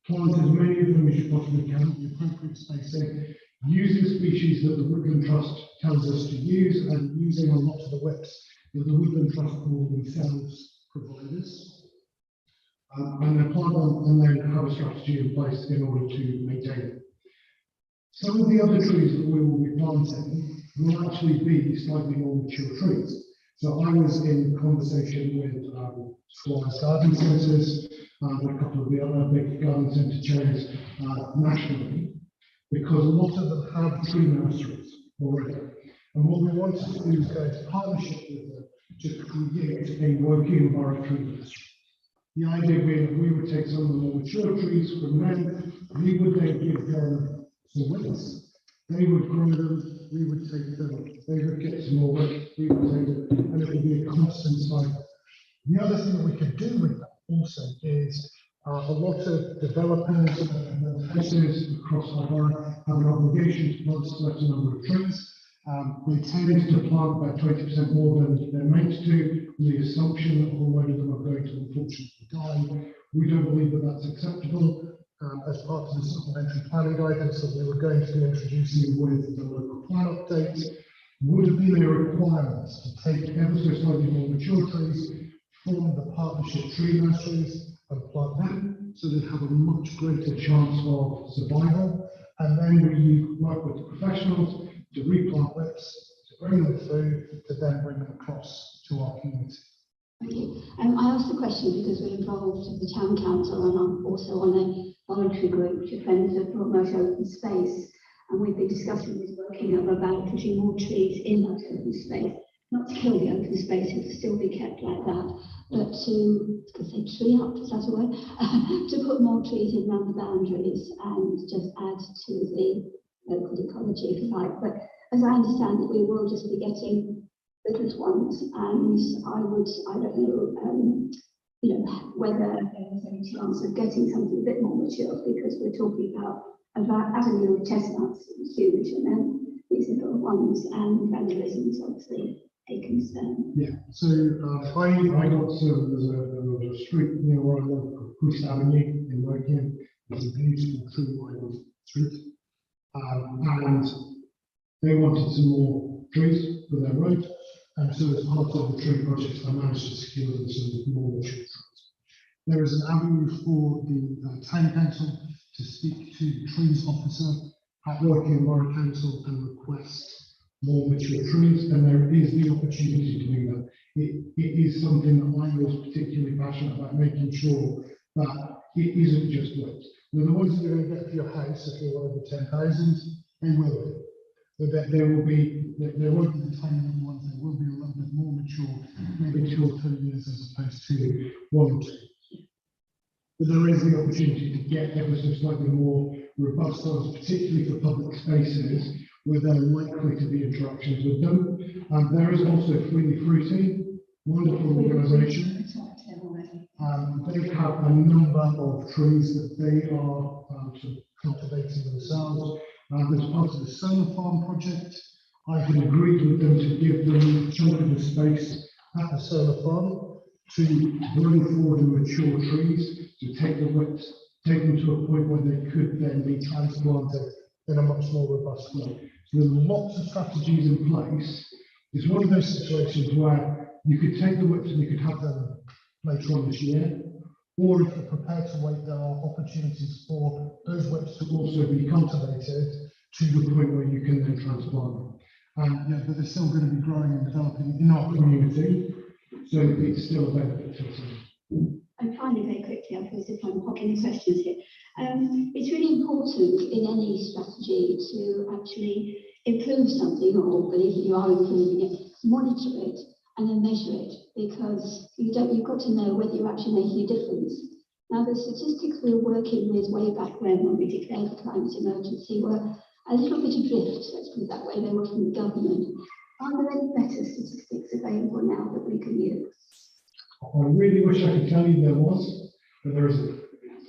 plant as many of them as you possibly can, the appropriate spacing, using species that the Woodland Trust tells us to use, and using a lot of the whips that the Woodland Trust will themselves provide us. And then plant them and then have a strategy in place in order to maintain it. Some of the other trees that we will be planting will actually be slightly more mature trees. So I was in conversation with Squires Garden Centres, and a couple of the other big garden centre chains nationally, because a lot of them have tree nurseries already. And what we wanted to do is go into partnership with them to create a working borough tree nursery. The idea being that we would take some of the more mature trees from them, we would then give them some widths. They would grow them, we would take them, they would get some more width, we would take it, and it would be a constant cycle. The other thing that we could do with that also is a lot of developers and houses across our borough have an obligation to plant a certain number of trees. They tend to plant about 20% more than they're meant to, with the assumption that a whole load of them are going to unfortunately die. We don't believe that that's acceptable. As part of the supplementary planning guidance that we were going to be introducing with the local plan updates, would have been a requirement to take ever so slightly more mature trees from the partnership tree nurseries and plant them, so they have a much greater chance of survival. And then we work with the professionals to replant whips, to bring them through, to then bring them across to our community. Thank you. I asked the question because we're involved with the Town Council and I'm also on a voluntary group to Friends of Promote Open Space, and we've been discussing this working about putting more trees in that open space, not to kill the open space, it will still be kept like that, but to, say tree up, is that a word? To put more trees in around the boundaries and just add to the local ecology, if you like. But as I understand it, we will just be getting little ones, and I don't know, whether there's any chance of getting something a bit more mature, because we're talking about avenue of chestnuts, huge, and then these little ones, and vandalism is obviously a concern. Yeah, so I got served as a street near where I live called Bruce Avenue in Woking. It's a beautiful tree lined street, and they wanted some more trees for their road. And so as part of the tree project, I managed to secure them some more mature trees. There is an avenue for the town council to speak to the trees officer at Woking Borough Council and request more mature trees, and there is the opportunity to do that it is something that I was particularly passionate about, making sure that it isn't just wet. Now, the ones that you're going to get for your house, if you're one of the 10,000, they will be. But there won't be the tiny little ones, they will be a little bit more mature, maybe 2 or 3 years as opposed to 1 or 2. But there is the opportunity to get ever so slightly more robust ones, particularly for public spaces, where there are likely to be interactions with them. There is also Freely Fruity, wonderful organisation. They have a number of trees that they are cultivating themselves. As part of the solar farm project, I had agreed with them to give them a chunk of the space at the solar farm to bring forward and mature trees, to take them to a point where they could then be transplanted in a much more robust way. So there are lots of strategies in place. It's one of those situations where you could take the whips and you could have them later on this year, or if you're prepared to wait, there are opportunities for those whips to also be cultivated to the point where you can then transplant them. Yeah, but they're still going to be growing and developing in our community, so it's still a benefit to us. And finally, very quickly, I suppose if I'm popping the questions here, it's really important in any strategy to actually improve something, or believe that you are improving it, monitor it, and then measure it, because you've got to know whether you're actually making a difference. Now, the statistics we were working with way back when we declared the climate emergency were a little bit adrift, let's put it that way. They were from the government. Are there any better statistics available now that we can use? I really wish I could tell you there was, but there isn't.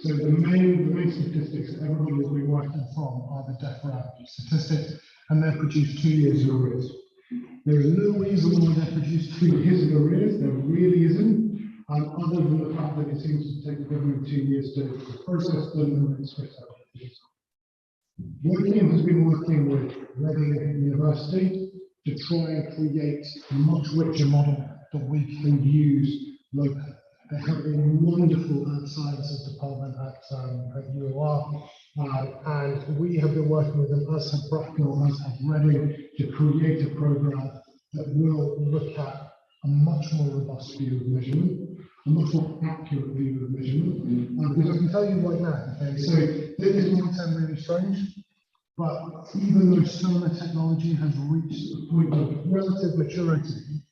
So the main statistics that everybody has been working from are the DEFRA statistics, and they're produced 2 years in arrears. There is no reason why they're produced 2 years in arrears. There really isn't, other than the fact that it seems to take the government 2 years to process them and then switch out. Wokingham has been working with Reading University to try and create a much richer model that we can use locally. They have a wonderful earth sciences department at UOR, and we have been working with them, as have Bracknell, as have Reading, to create a program that will look at a much more robust view of measurement, a much more accurate view of measurement. Because I can tell you right now, okay, so this might sound really strange, but even though solar technology has reached a point of relative maturity,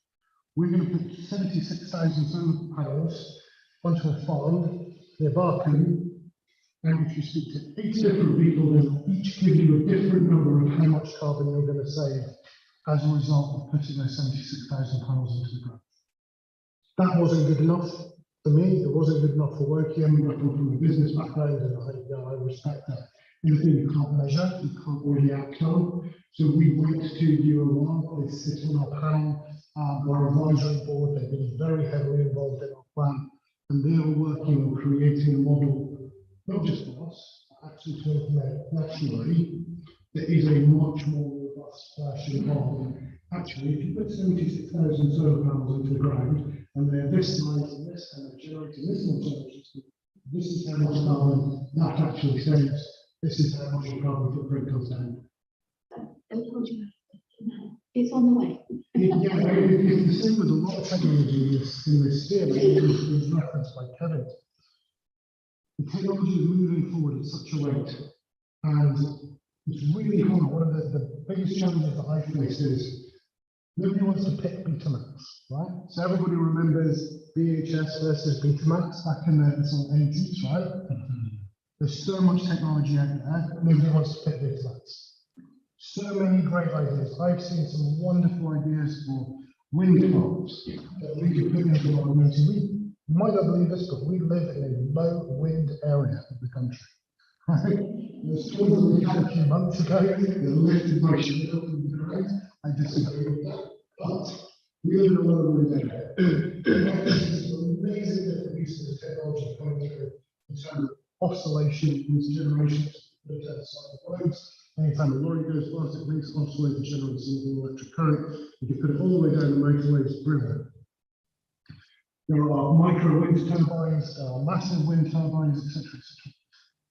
we're going to put 76,000 solar panels onto a farm near Barking, and if you speak to 8 different people, they'll each give you a different number of how much carbon you're going to save as a result of putting those 76,000 panels into the ground. That wasn't good enough for me. It wasn't good enough for Wokingham. I come from a business background, and I respect that. Anything you can't measure, you can't really act on. So we went to UOR. They sit on our panel, our advisory board. They've been very heavily involved in our plan, and they are working on creating a model, not just for us, but actually to implement nationally, that is a much more robust version of. Actually, if you put 76,000 solar panels into the ground, and they're this size and this, and they're generating this much energy, this is how much carbon that actually saves. This is how much the carbon footprint comes down. It's on the way. It's the same with a lot of technology in this sphere, which is referenced by Kevin. The technology is moving forward at such a rate, and it's really hard. One of the biggest challenges that I face is nobody wants to pick Betamax, right? So everybody remembers VHS versus Betamax back in the sort of 80s, right? There's so much technology out there, nobody wants to pick Betamax. So many great ideas. I've seen some wonderful ideas for wind farms that we could put into our community. You might not believe this, but we live in a low wind area of the country. Right? The storms that we had a few months ago, they're lifted by Sheffield. I disagree with that, but we live in a low wind area. There's some amazing different pieces of technology coming through in terms of oscillation into generations, roads. Anytime a lorry goes past, it makes oscillate and generates an electric current. You can put it all the way down the motorways, brilliant. There are micro wind turbines, there are massive wind turbines, etc. etc.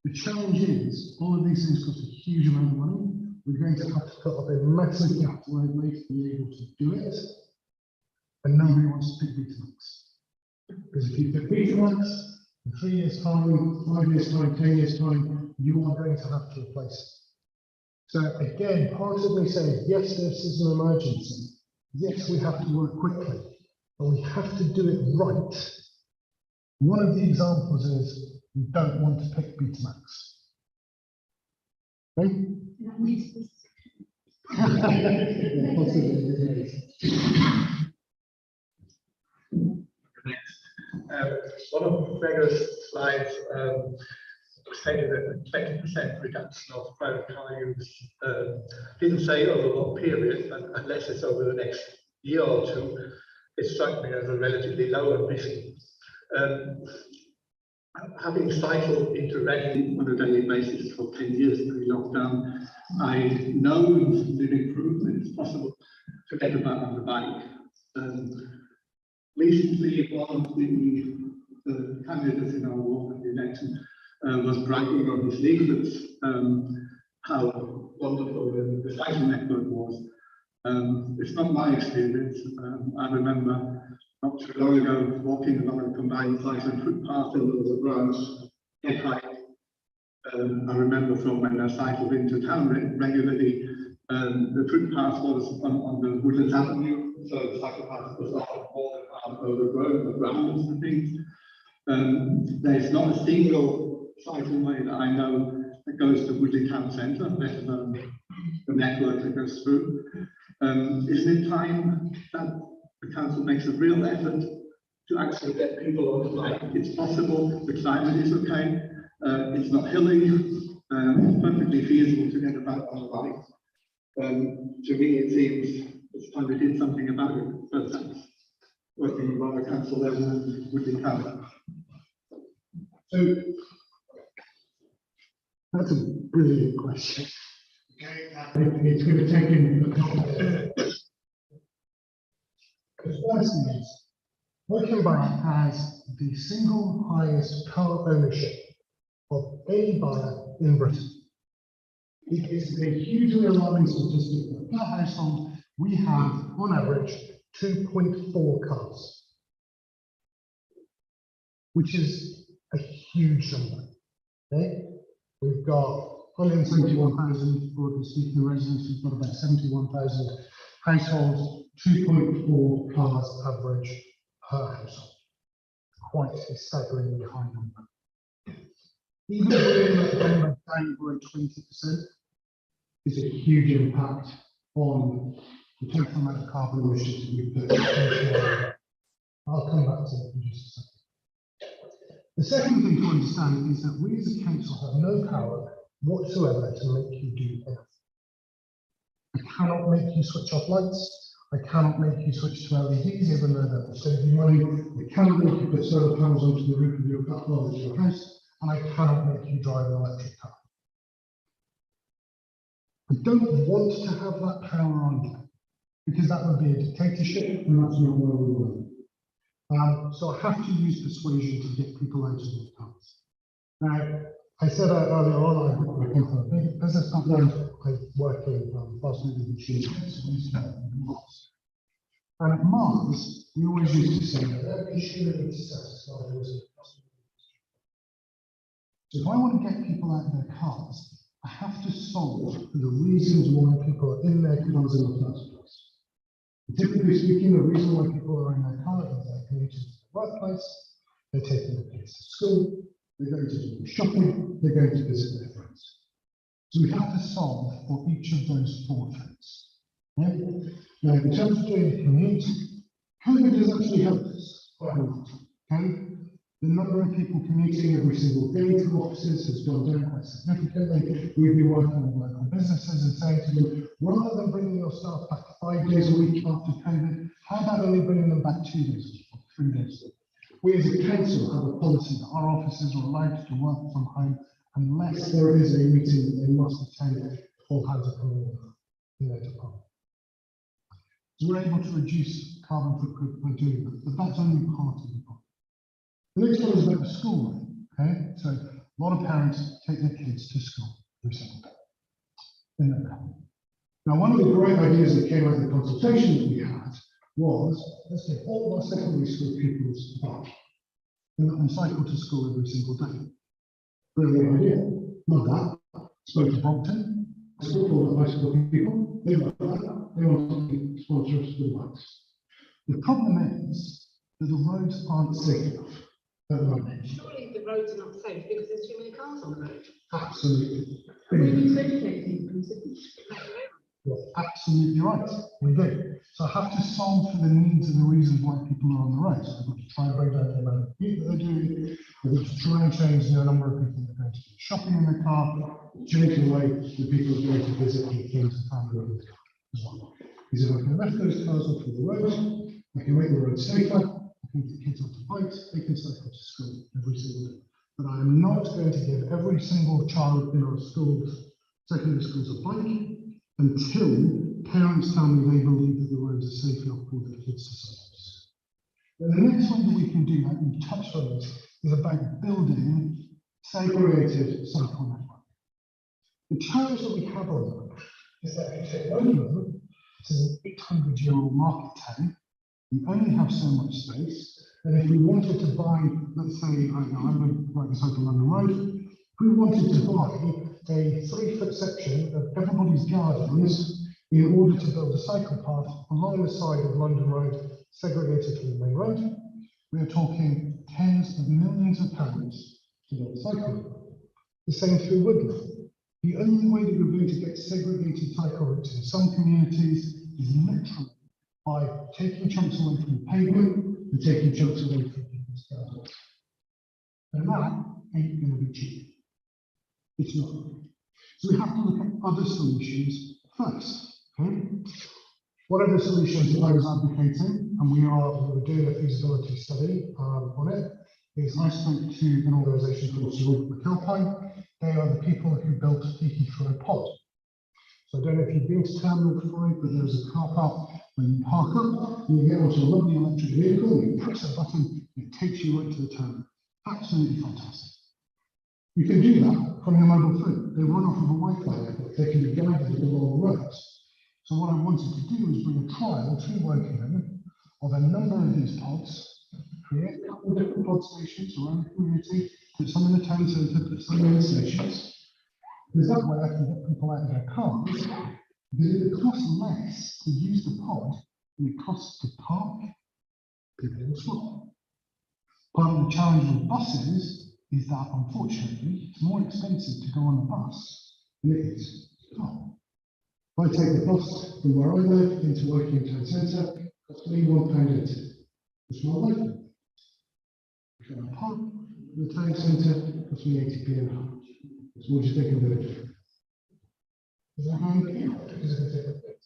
The challenge is, all of these things cost a huge amount of money. We're going to have to put up a massive capital outlay to be able to do it. and nobody wants to pick Betamax. Because if you pick Betamax, in 3 years' time, 5 years' time, 10 years' time, you are going to have to replace it. So again, part of me saying, yes, this is an emergency. Yes, we have to work quickly, but we have to do it right. One of the examples is we don't want to pick Betamax. Okay? That makes sense. Yeah, possibly it is. One of Gregor's slides stated that 20% reduction of private car use. Didn't say over what period, but unless it's over the next year or two, it struck me as a relatively low ambition. Having cycled into Reading on a daily basis for 10 years pre-lockdown, I know the improvement is possible to get about on the bike. Recently, one of the candidates in our walk election was bragging on his leaflets how wonderful the cycle network was. It's not my experience. I remember not too long ago walking along a combined cycle and footpath in the grounds, head height. I remember from when I cycled into town regularly, the footpath was on the Woodlands Avenue, so the cycle path was often more than overgrown with grounds and things. There's not a single cycleway that I know that goes to Woodley Town Centre, let alone the network that goes through. Isn't it time that the council makes a real effort to actually get people on the bike? It's possible, the climate is okay, it's not hilly, it's perfectly feasible to get about on the bike. To me, it seems it's time we did something about it. But that's working on the council level would be covered. So that's a brilliant question. It's going to take in a couple of minutes. The first thing is, Morecambe Borough has the single highest car ownership of any borough in Britain. It is a hugely alarming statistic that per household we have, on average, 2.4 cars, which is a huge number. Okay? We've got 171,000, broadly speaking, residents. We've got about 71,000 households, 2.4 cars average per household. Quite a staggeringly high number. Even bringing that number down by 20% is a huge impact on the total amount of carbon emissions that we put into. I'll come back to it in just a second. The second thing to understand is that we as a council have no power whatsoever to make you do anything. I cannot make you switch off lights. I cannot make you switch to LEDs, even though that will save you money. I cannot make you put solar panels onto the roof of your car or your house, and I cannot make you drive an electric car. I don't want to have that power on you, because that would be a dictatorship, and that's not where we want. So I have to use persuasion to get people out of their cars. Now, I said earlier on, I come from a big business background. I work in fast-moving machines. Mars. And at Mars, we always used to say that every human needs to satisfy those customers. So if I want to get people out of their cars, I have to solve for the reasons why people are in their cars in the first place. Typically speaking, the reason why people are in their car is they're commuting to the workplace, they're taking their kids to school, they're going to do shopping, they're going to visit their friends. So we have to solve for each of those four things. Okay? Now, in terms of doing the commute, COVID has actually helped us quite a lot. Okay? The number of people commuting every single day to offices has gone down quite significantly. We've been working with local businesses and saying to them, rather than bringing your staff back 5 days a week after COVID, how about only bringing them back 2 days a week or 3 days a week? We as a council have a policy that our officers are allowed to work from home unless there is a meeting that they must attend, all hands are coming in their department. So we're able to reduce carbon footprint by doing that, but that's only part of the problem. The next one is about the school. Okay, so a lot of parents take their kids to school every single day in their car. Now, one of the great ideas that came out of the consultation that we had was, let's say, all of our secondary school pupils bike and cycle to school every single day. Brilliant idea. Love that. Spoke to Brompton, school for the bicycle people. They love that. They want to sponsor us with bikes. The problem is that the roads aren't safe enough at the moment. Surely the roads are not safe because there's too many cars on the road. Absolutely. You're absolutely right. We do. So I have to solve for the needs and the reasons why people are on the road. So I've got to try and bring down the amount of people that are doing it. I've got to try and change the number of people that are going to do shopping in the car, change the way the people are going to visit and things and family in the car as well. Because if I can lift those cars off of the road, I can make the road safer, I can get kids onto bikes, they can cycle to school every single day. But I am not going to give every single child in our schools, secondary schools, a bike until parents tell me they believe that the roads are safe enough for their kids to cycle. And the next way that we can do that, you touched on this, is about building segregated cycle network. The challenge that we have on that is that if you take London, it's an 800-year-old market town, we only have so much space, and if we wanted to buy, let's say, I live right beside the London Road, if we wanted to buy a 3-foot section of everybody's gardens in order to build a cycle path along the side of London Road, segregated from the main road, we are talking tens of millions of pounds to build a cycle path. The same through Woodland. The only way that you're going to get segregated cycle routes in some communities is literally by taking chunks away from the pavement and taking chunks away from people's gardens. And that ain't going to be cheap. It's not. So we have to look at other solutions first. Okay? One of the solutions I was advocating, and we were doing a feasibility study on it, is I spoke to an organisation called Cerebral McAlpine. They are the people who built the Heathrow pod. So I don't know if you've been to Terminal 5, but there's a car park when you park up, and you get onto a lovely electric vehicle, and you press a button, and it takes you right to the terminal. Absolutely fantastic. You can do that from your mobile phone. They run off of a Wi-Fi network. They can be guided along the roads. So what I wanted to do is bring a trial to Wokingham of a number of these pods, create a couple of different pod stations around the community, put some in the town centre, put some in the stations. Because that way I can get people out of their cars, because it would cost less to use the pod than it costs to park people in the slot. Part of the challenge with buses is that, unfortunately, it's more expensive to go on a bus than it is to car. If I take the bus from where I live into Woking Town Centre, it costs me £1.80. It's my life. If I park in the town centre, it costs me 80p an hour. So what do you think I'm going to do? Is that how I'm going to do? Is it going to take a fix?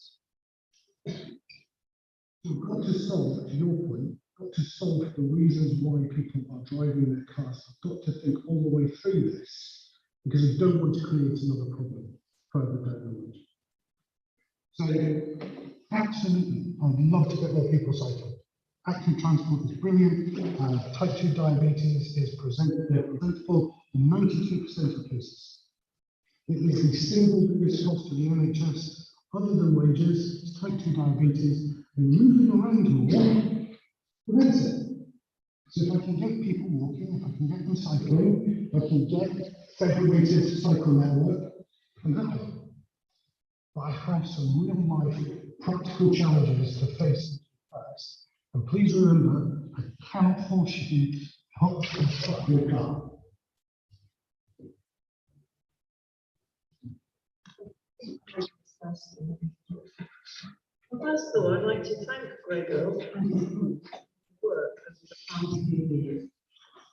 So we've got to solve, to your point, got to solve the reasons why people are driving their cars. I've got to think all the way through this, because I don't want to create another problem further down the road. So, absolutely, I'd love to get more people cycling. Active transport is brilliant. Type 2 diabetes is presentable in 92% of cases. It is the single biggest cost to the NHS, other than wages, it's type 2 diabetes, and moving around more prevents it. So if I can get people walking, if I can get them cycling, I can get segregated cycle network, I'm happy. But I have some real life practical challenges to face first. And please remember, I cannot force you to help and stop your car. Well, first of all, I'd like to thank Gregor for his work over the past few years.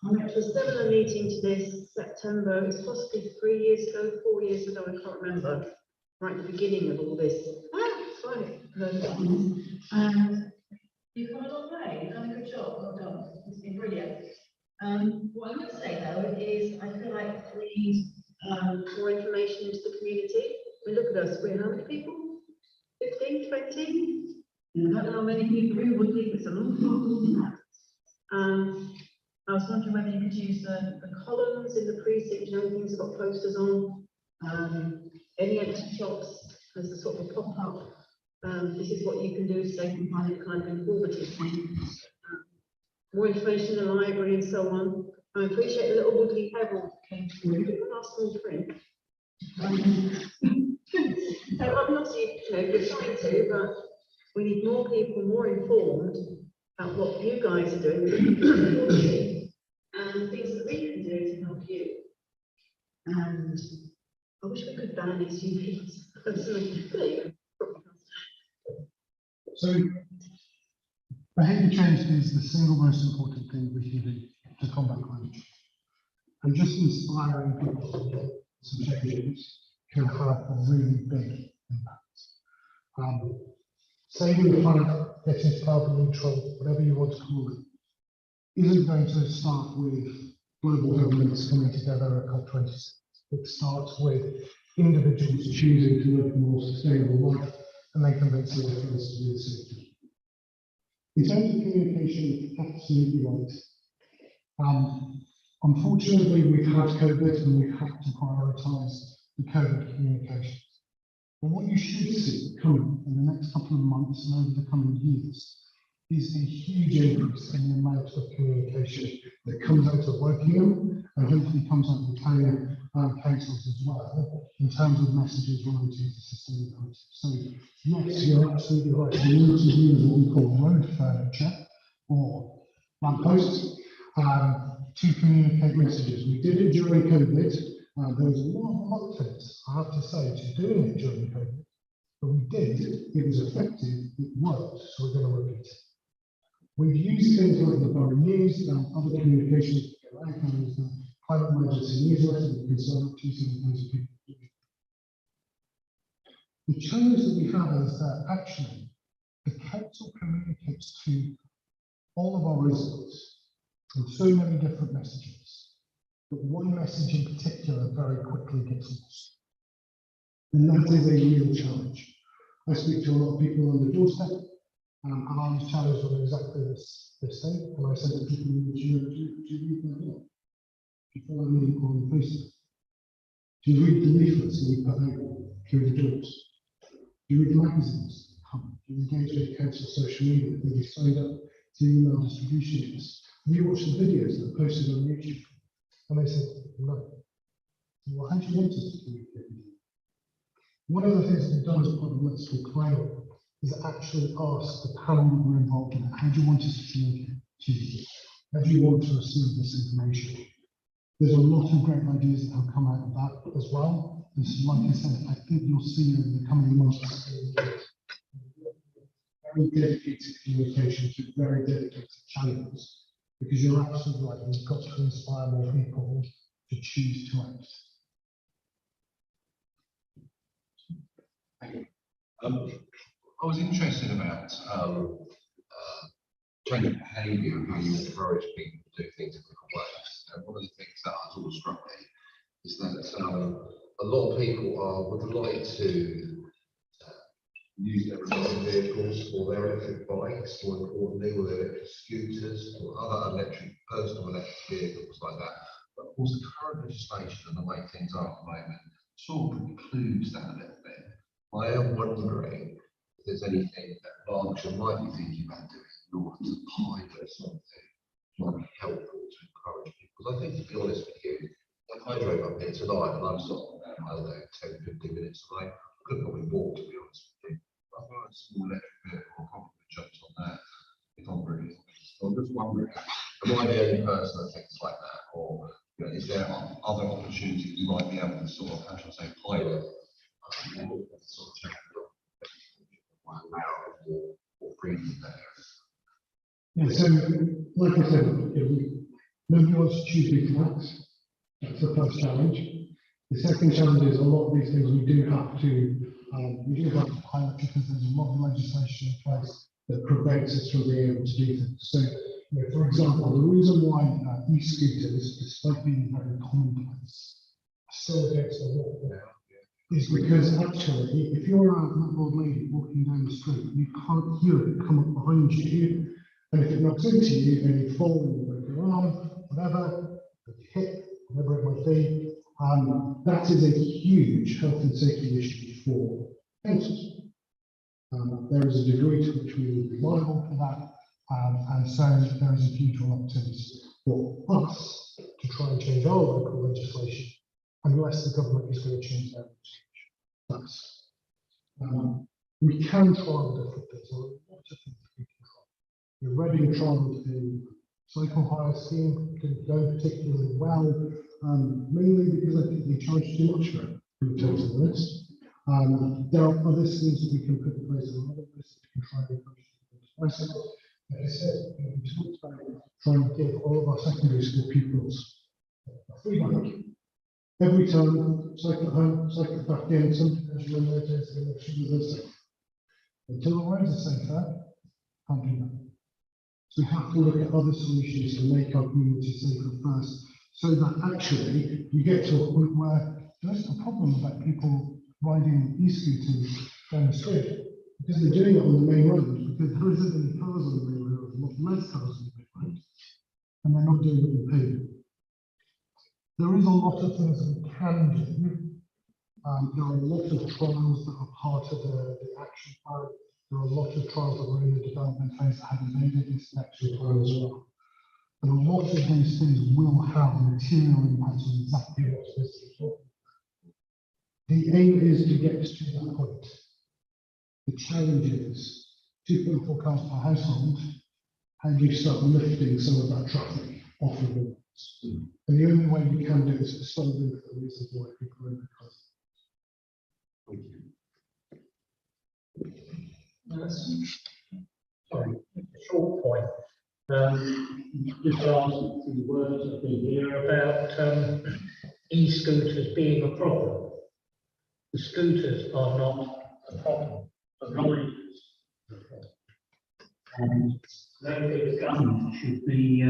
I went to a similar meeting to this September, it was possibly 3 years ago, 4 years ago, I can't remember, right at the beginning of all this. Sorry. And you've come a long way, you've done a good job, well done, it's been brilliant. What I would say though is I feel like we need more information into the community. We look at us, we're how many people? 15, 20? I don't know how many people we would leave, it's a long time. I was wondering whether you could use the columns in the precinct, you know, things that got posters on, any empty shops as a sort of pop-up this is what you can do to stay compliant, kind of informative thing. More information in the library and so on. I appreciate the little woodly herald came through, but the last small print. So obviously, you know, you're trying to, but we need more people more informed about what you guys are doing and things that we can do to help you. And I wish we could ban SUVs personally. So behaviour change is the single most important thing we can do to combat climate change. And just inspiring people to make some changes can have a really big impact. Saving the planet, getting to carbon neutral, whatever you want to call it, isn't going to start with global governments coming together at COP26. It starts with individuals choosing to live a more sustainable life and then convincing their friends to do the same thing. In terms of communication, absolutely right. Unfortunately, we've had COVID and we've had to prioritise the COVID communications. But what you should see coming in the next couple of months and over the coming years is a huge increase in the amount of communication that comes out of Wokingham and hopefully comes out of the town councils as well, in terms of messages related to sustainability. So yes, you're absolutely right. We need to use what we call road furniture or lampposts to communicate messages. We did it during COVID. There was a lot of reluctance, I have to say, to doing it during COVID, but we did. It was effective. It worked. So we're going to repeat it. We've used things like the Borough News and other communications to get out there, the climate emergency newsletter that we sign up to, so that those people do. The challenge that we have is that actually the council communicates to all of our residents with so many different messages, but one message in particular very quickly gets lost. And that is a real challenge. I speak to a lot of people on the doorstep. And I was challenged on exactly this thing, and I said to people, do you read my blog? Do you follow me on Facebook? Do you read the leaflets that we put out through the doors? Do you read the magazines that come? Do you engage with council social media? Have you signed up to email distribution lists? Have you watched the videos that are posted on YouTube? And they said, no. Well, how do you want us to communicate with you? One of the things that we've done as part of Let's Talk Climate is actually ask the panel that we're involved in, how do you want us to communicate to you? How do you want to receive this information? There's a lot of great ideas that have come out of that as well. And so, like I said, I think you'll see over the coming months very dedicated communication to very dedicated channels, because you're absolutely right, you've got to inspire more people to choose to act. Thank you. I was interested about change of behaviour and how you encourage people to do things in different ways. And one of the things that has always struck me is that a lot of people would like to use their own vehicles or their electric bikes, more importantly, or their electric scooters or other personal electric vehicles like that. But of course, the current legislation and the way things are at the moment sort of precludes that a little bit. I am wondering if there's anything that Berkshire might be thinking about doing in order to pilot something might be helpful to encourage people. Because I think, to be honest with you, like I drove up here tonight and I've stopped there, I don't know, 10, 15 minutes tonight. I could probably walk, to be honest with you. I've got a small electric vehicle, I'll probably jump on that if I'm really honest. So I'm just wondering, am I the only person that thinks like that? Or is there other opportunities you might be able to sort of, how shall I say, pilot? Sort of check or freedom there. Yeah, so like I said, nobody wants to choose big flats. That's the first challenge. The second challenge is a lot of these things we do have to pilot, because there's a lot of legislation in place that prevents us from being able to do things. So, for example, the reason why e-scooters, despite being very commonplace, are still against the law is because actually, if you're a old lady walking down the street, you can't hear it come up behind you, and if it knocks into you, then you fall and you break your arm, whatever, your hip, whatever it might be. That is a huge health and safety issue for councils. There is a degree to which we will be liable for that, and so there is a huge reluctance for us to try and change our local legislation unless the government is going to change their legislation. That's, we can trial different things. There are a lot of things we can try. The Reading trial the cycle hire scheme didn't go particularly well, mainly because I think they charged too much for it in terms of this. There are other schemes that we can put in place, and other ways that we can try and encourage people to bicycle. Like I said, we talked about trying to give all of our secondary school pupils a free bike. Every time, cycle home, cycle back in, sometimes when they're going to make sure they're safe. Until the roads are safer, can't do that. So we have to look at other solutions to make our community safer first, so that actually you get to a point where there's a problem about people riding e-scooters down the street, because they're doing it on the main road, because there isn't any cars on the main road, a lot less cars on the main road, and they're not doing it on pavement. There is a lot of things that we can do. There are a lot of trials that are part of the action plan. There are a lot of trials that were in the development phase that haven't made it into the action plan as well. And a lot of these things will have material impacts on exactly what this is talking about. The aim is to get us to that point. The challenge is 2.4 cars per household. How do you start lifting some of that traffic off of the roads? And the only way we can do this is solving for the reasons why people are in the car. Thank you. Sorry, a short point. Just asking for the words I've been here about e-scooters being a problem. The scooters are not a problem, the riders are a problem. And maybe the government should be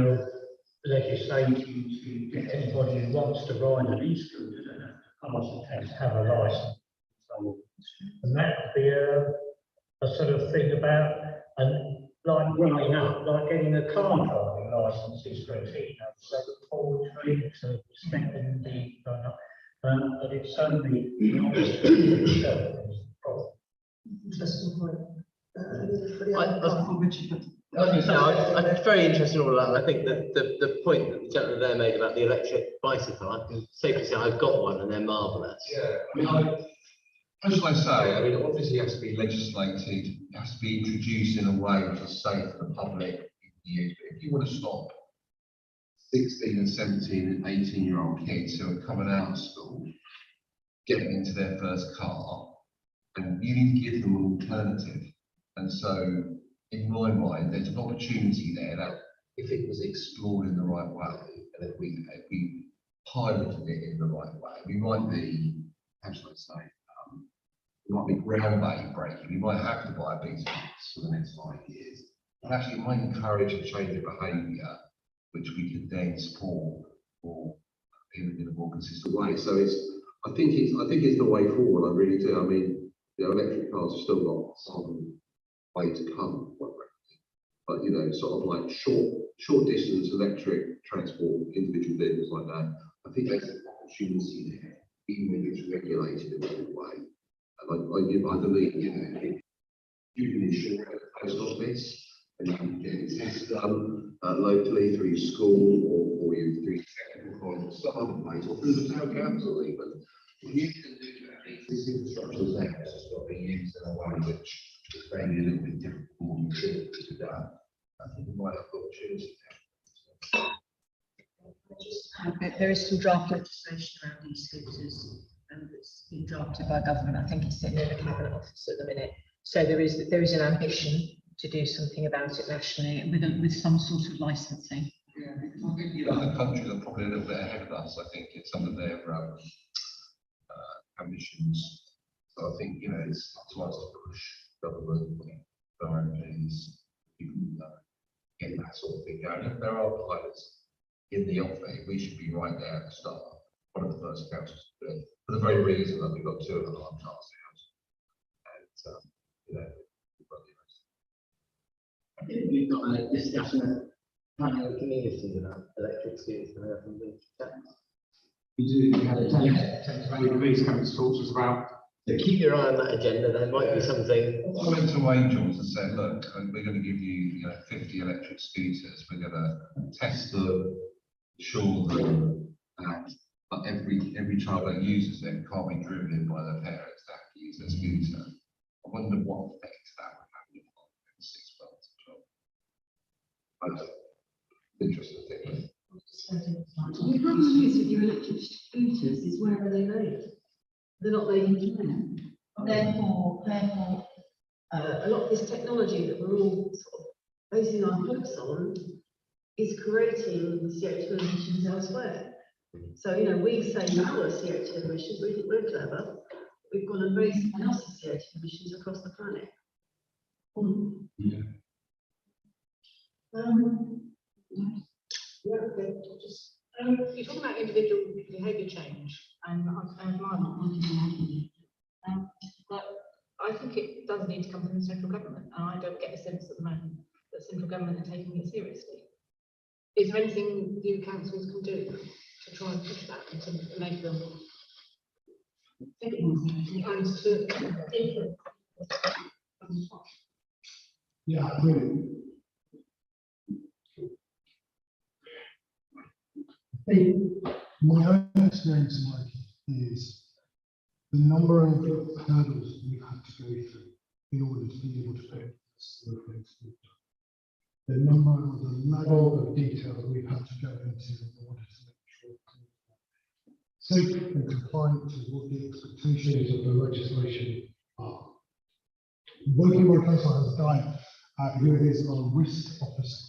legislating to get anybody who wants to ride an e-scooter to have to have a license. And that could be a sort of thing about, and like growing up, like getting a car driving license is for a teenager, so the poetry, so respecting the growing up, but it's certainly not the problem. Interesting point. I'm very interested in all of that. I think that the point that the gentleman there made about the electric bicycle, I can safely say I've got one and they're marvellous. Yeah, I mean, as I say, I mean, obviously it has to be legislated, it has to be introduced in a way which is safe for the public to use. But if you want to stop 16 and 17 and 18-year-old kids who are coming out of school, getting into their first car, and you need to give them an alternative. And so, in my mind, there's an opportunity there that if it was explored in the right way, and if we piloted it in the right way, we might be, how should I say, we might be groundbreaking. We might have to buy a big house for the next 5 years. But actually, it might encourage a change of behaviour, which we could then support or in a more consistent way. So I think it's the way forward. I really do. I mean, electric cars have still got some way to come, quite frankly. But sort of like short distance electric transport, individual vehicles like that. I think there's an opportunity there, even if it's regulated in a good way. And I believe, if you can ensure at the post office, and you can get this done locally through your school or through your technical college or some other place, or through the town council even. If you can do that, this infrastructure is there, it's just got to be used in a way which is maybe a little bit different from what you should to do that. I think we might have opportunity there. There is some draft legislation around e-scooters, and it's been drafted by government. I think it's sitting in the Cabinet Office at the minute. So there is an ambition to do something about it nationally with some sort of licensing. Yeah, I think other countries are probably a little bit ahead of us. I think it's some of their ambitions. So I think it's up to us to push government, MPs, get that sort of thing going. If there are pilots in the offing, we should be right there at the start. One of the first councils to do it, for the very reason that we've got 2.5 cars now. And I think we've got a discussion of planning the community about electric scooters coming up in winter. We do. We had a Thames Valley Police coming to talk to us about So keep your eye on that agenda, there might be something. I went to Angels and said, look, we're going to give you, 50 electric scooters. We're going to test them, insure them, and but every child that uses them can't be driven in by their parents. They have to use their scooter. I wonder what effect that would have in 6 months as well. That's interesting thing. The problem is with your electric scooters is where are they made? They're not made in China. Therefore, a lot of this technology that we're all sort of basing our hopes on is creating CO2 emissions elsewhere. So, we save our CO2 emissions, we think we're clever. We've gone and raised someone else's CO2 emissions across the planet. Yeah. Yeah, okay, just. You're talking about individual behaviour change, and but I think it does need to come from the central government, and I don't get the sense at the moment that central government are taking it seriously. Is there anything you councils can do to try and push that and to make them and to influence? Yeah, really. I think my own experience in working is the number of hurdles we've had to go through in order to be able to put this sort of things forward. The level of detail that we've had to go into in order to make sure safe and compliant with what the expectations of the legislation are. Working with council has a guy who is our risk officer,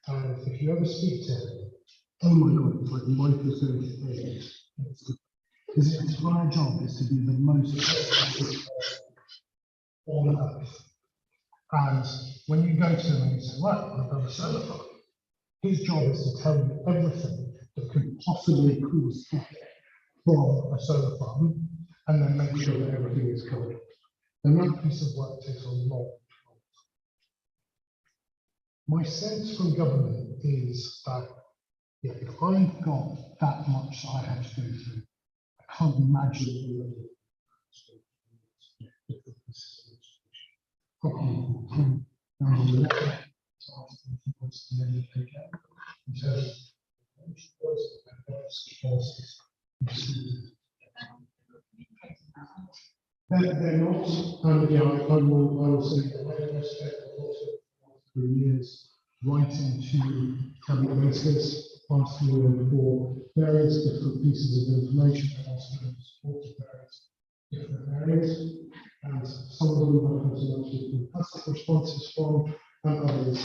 and if you ever speak to him, oh my God, it's like life is going to things. His entire job is to be the most on earth. And when you go to him and you say, right, I've got a solar farm, his job is to tell you everything that could possibly cause death from a solar farm, and then make sure that everything is covered. And that piece of work takes a long time. My sense from government is that if I've got that much that I have to go through, I can't imagine the level they're not, and yeah, I will say that I have spent a lot of 3 years writing to cabinet ministers, asking them for various different pieces of information, and asking them to support various different areas. And some of them have had some actually fantastic responses from, and others.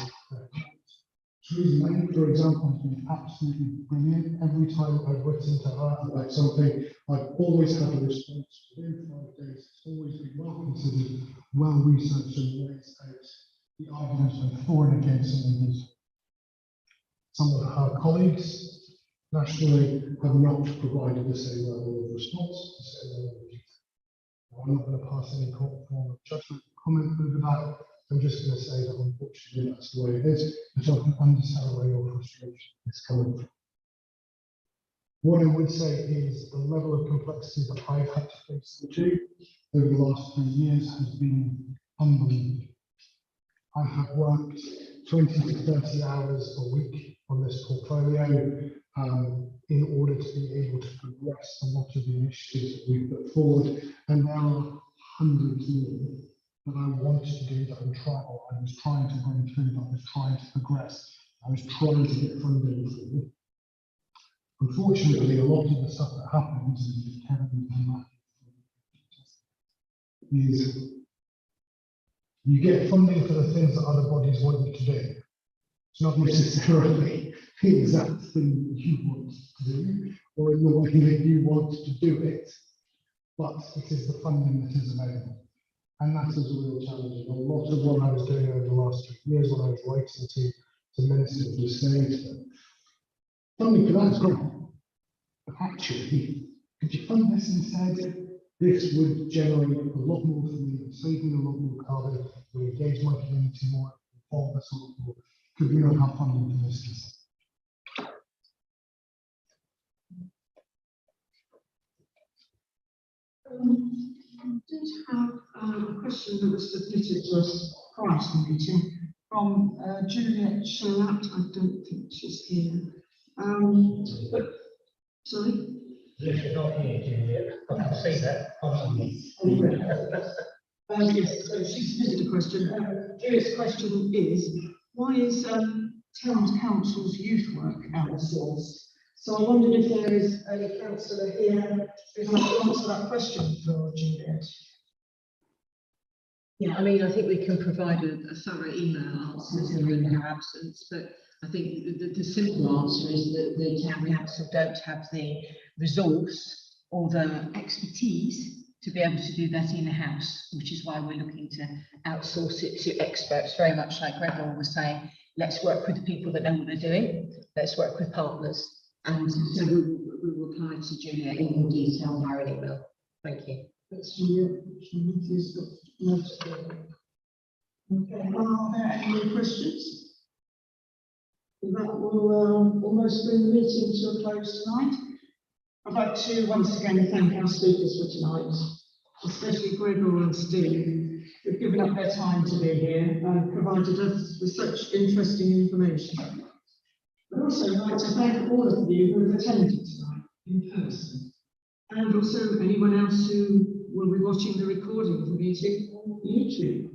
Theresa May, for example, has been absolutely brilliant. Every time I've written to her about something, I've always had a response within 5 days. It's always been well considered, well researched, and lays out the arguments both for and against some of Some of her colleagues nationally have not provided the same level of response, the same level of detail. I'm not going to pass any form of judgment or comment over that. I'm just going to say that unfortunately that's the way it is, but I can understand where your frustration is coming from. What I would say is the level of complexity that I've had to face into over the last 3 years has been unbelievable. I have worked 20 to 30 hours a week on this portfolio in order to be able to progress a lot of the initiatives that we've put forward, and there are hundreds more that I wanted to do that I was trying to bring through, that I was trying to progress, I was trying to get funding for. Unfortunately, a lot of the stuff that happens is you get funding for the things that other bodies want you to do. It's not necessarily the exact thing that you want to do, or in the way that you want to do it, but it is the funding that is available. And that is a real challenge. And a lot of what I was doing over the last 2 years when I was writing to ministers was saying to them, funding for that's great, but actually, could you fund this instead? This would generate a lot more for me, save me a lot more carbon, would engage my community more, involve us a lot more. Could we not have funding for this? did have a question that was submitted to us prior to the meeting from Juliet Shalat. I don't think she's here. But, sorry? You're not here, Juliet. I can see that. Yes, so she submitted a question. Juliet's question is, why is Town Council's youth work outsourced? So I wondered if there is a councillor here who'd like to answer that question for Juliet. Yeah, I mean, I think we can provide a thorough email answer in her absence, but I think the simple answer is that the town council don't have the resource or the expertise to be able to do that in-house, which is why we're looking to outsource it to experts, very much like Gregor was saying. Let's work with the people that know what they're doing. Let's work with partners. And so we will reply to Juliet in more detail via an email. Thank you. That's Juliet. Matthew's got notes there. Okay, are there any more questions? That will almost bring the meeting to a close tonight. I'd like to once again thank our speakers for tonight, especially Gregor and Steve, who've given up their time to be here and provided us with such interesting information. I'd also like to thank all of you who have attended tonight in person, and also anyone else who will be watching the recording of the meeting on YouTube.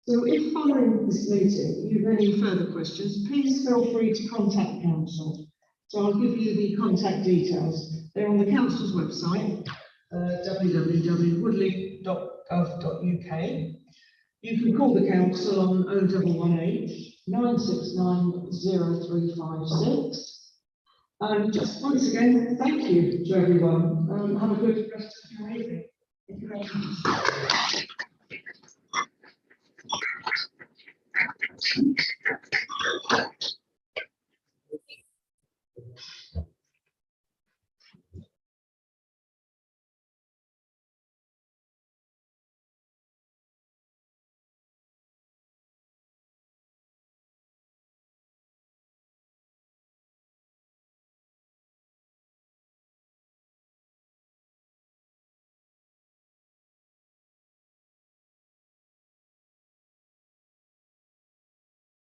So if following this meeting you have any further questions, please feel free to contact council. So I'll give you the contact details. They're on the council's website, www.woodley.gov.uk. You can call the council on 0118 969 0356. And just once again, thank you to everyone. Have a good rest of your evening. Thank you very much.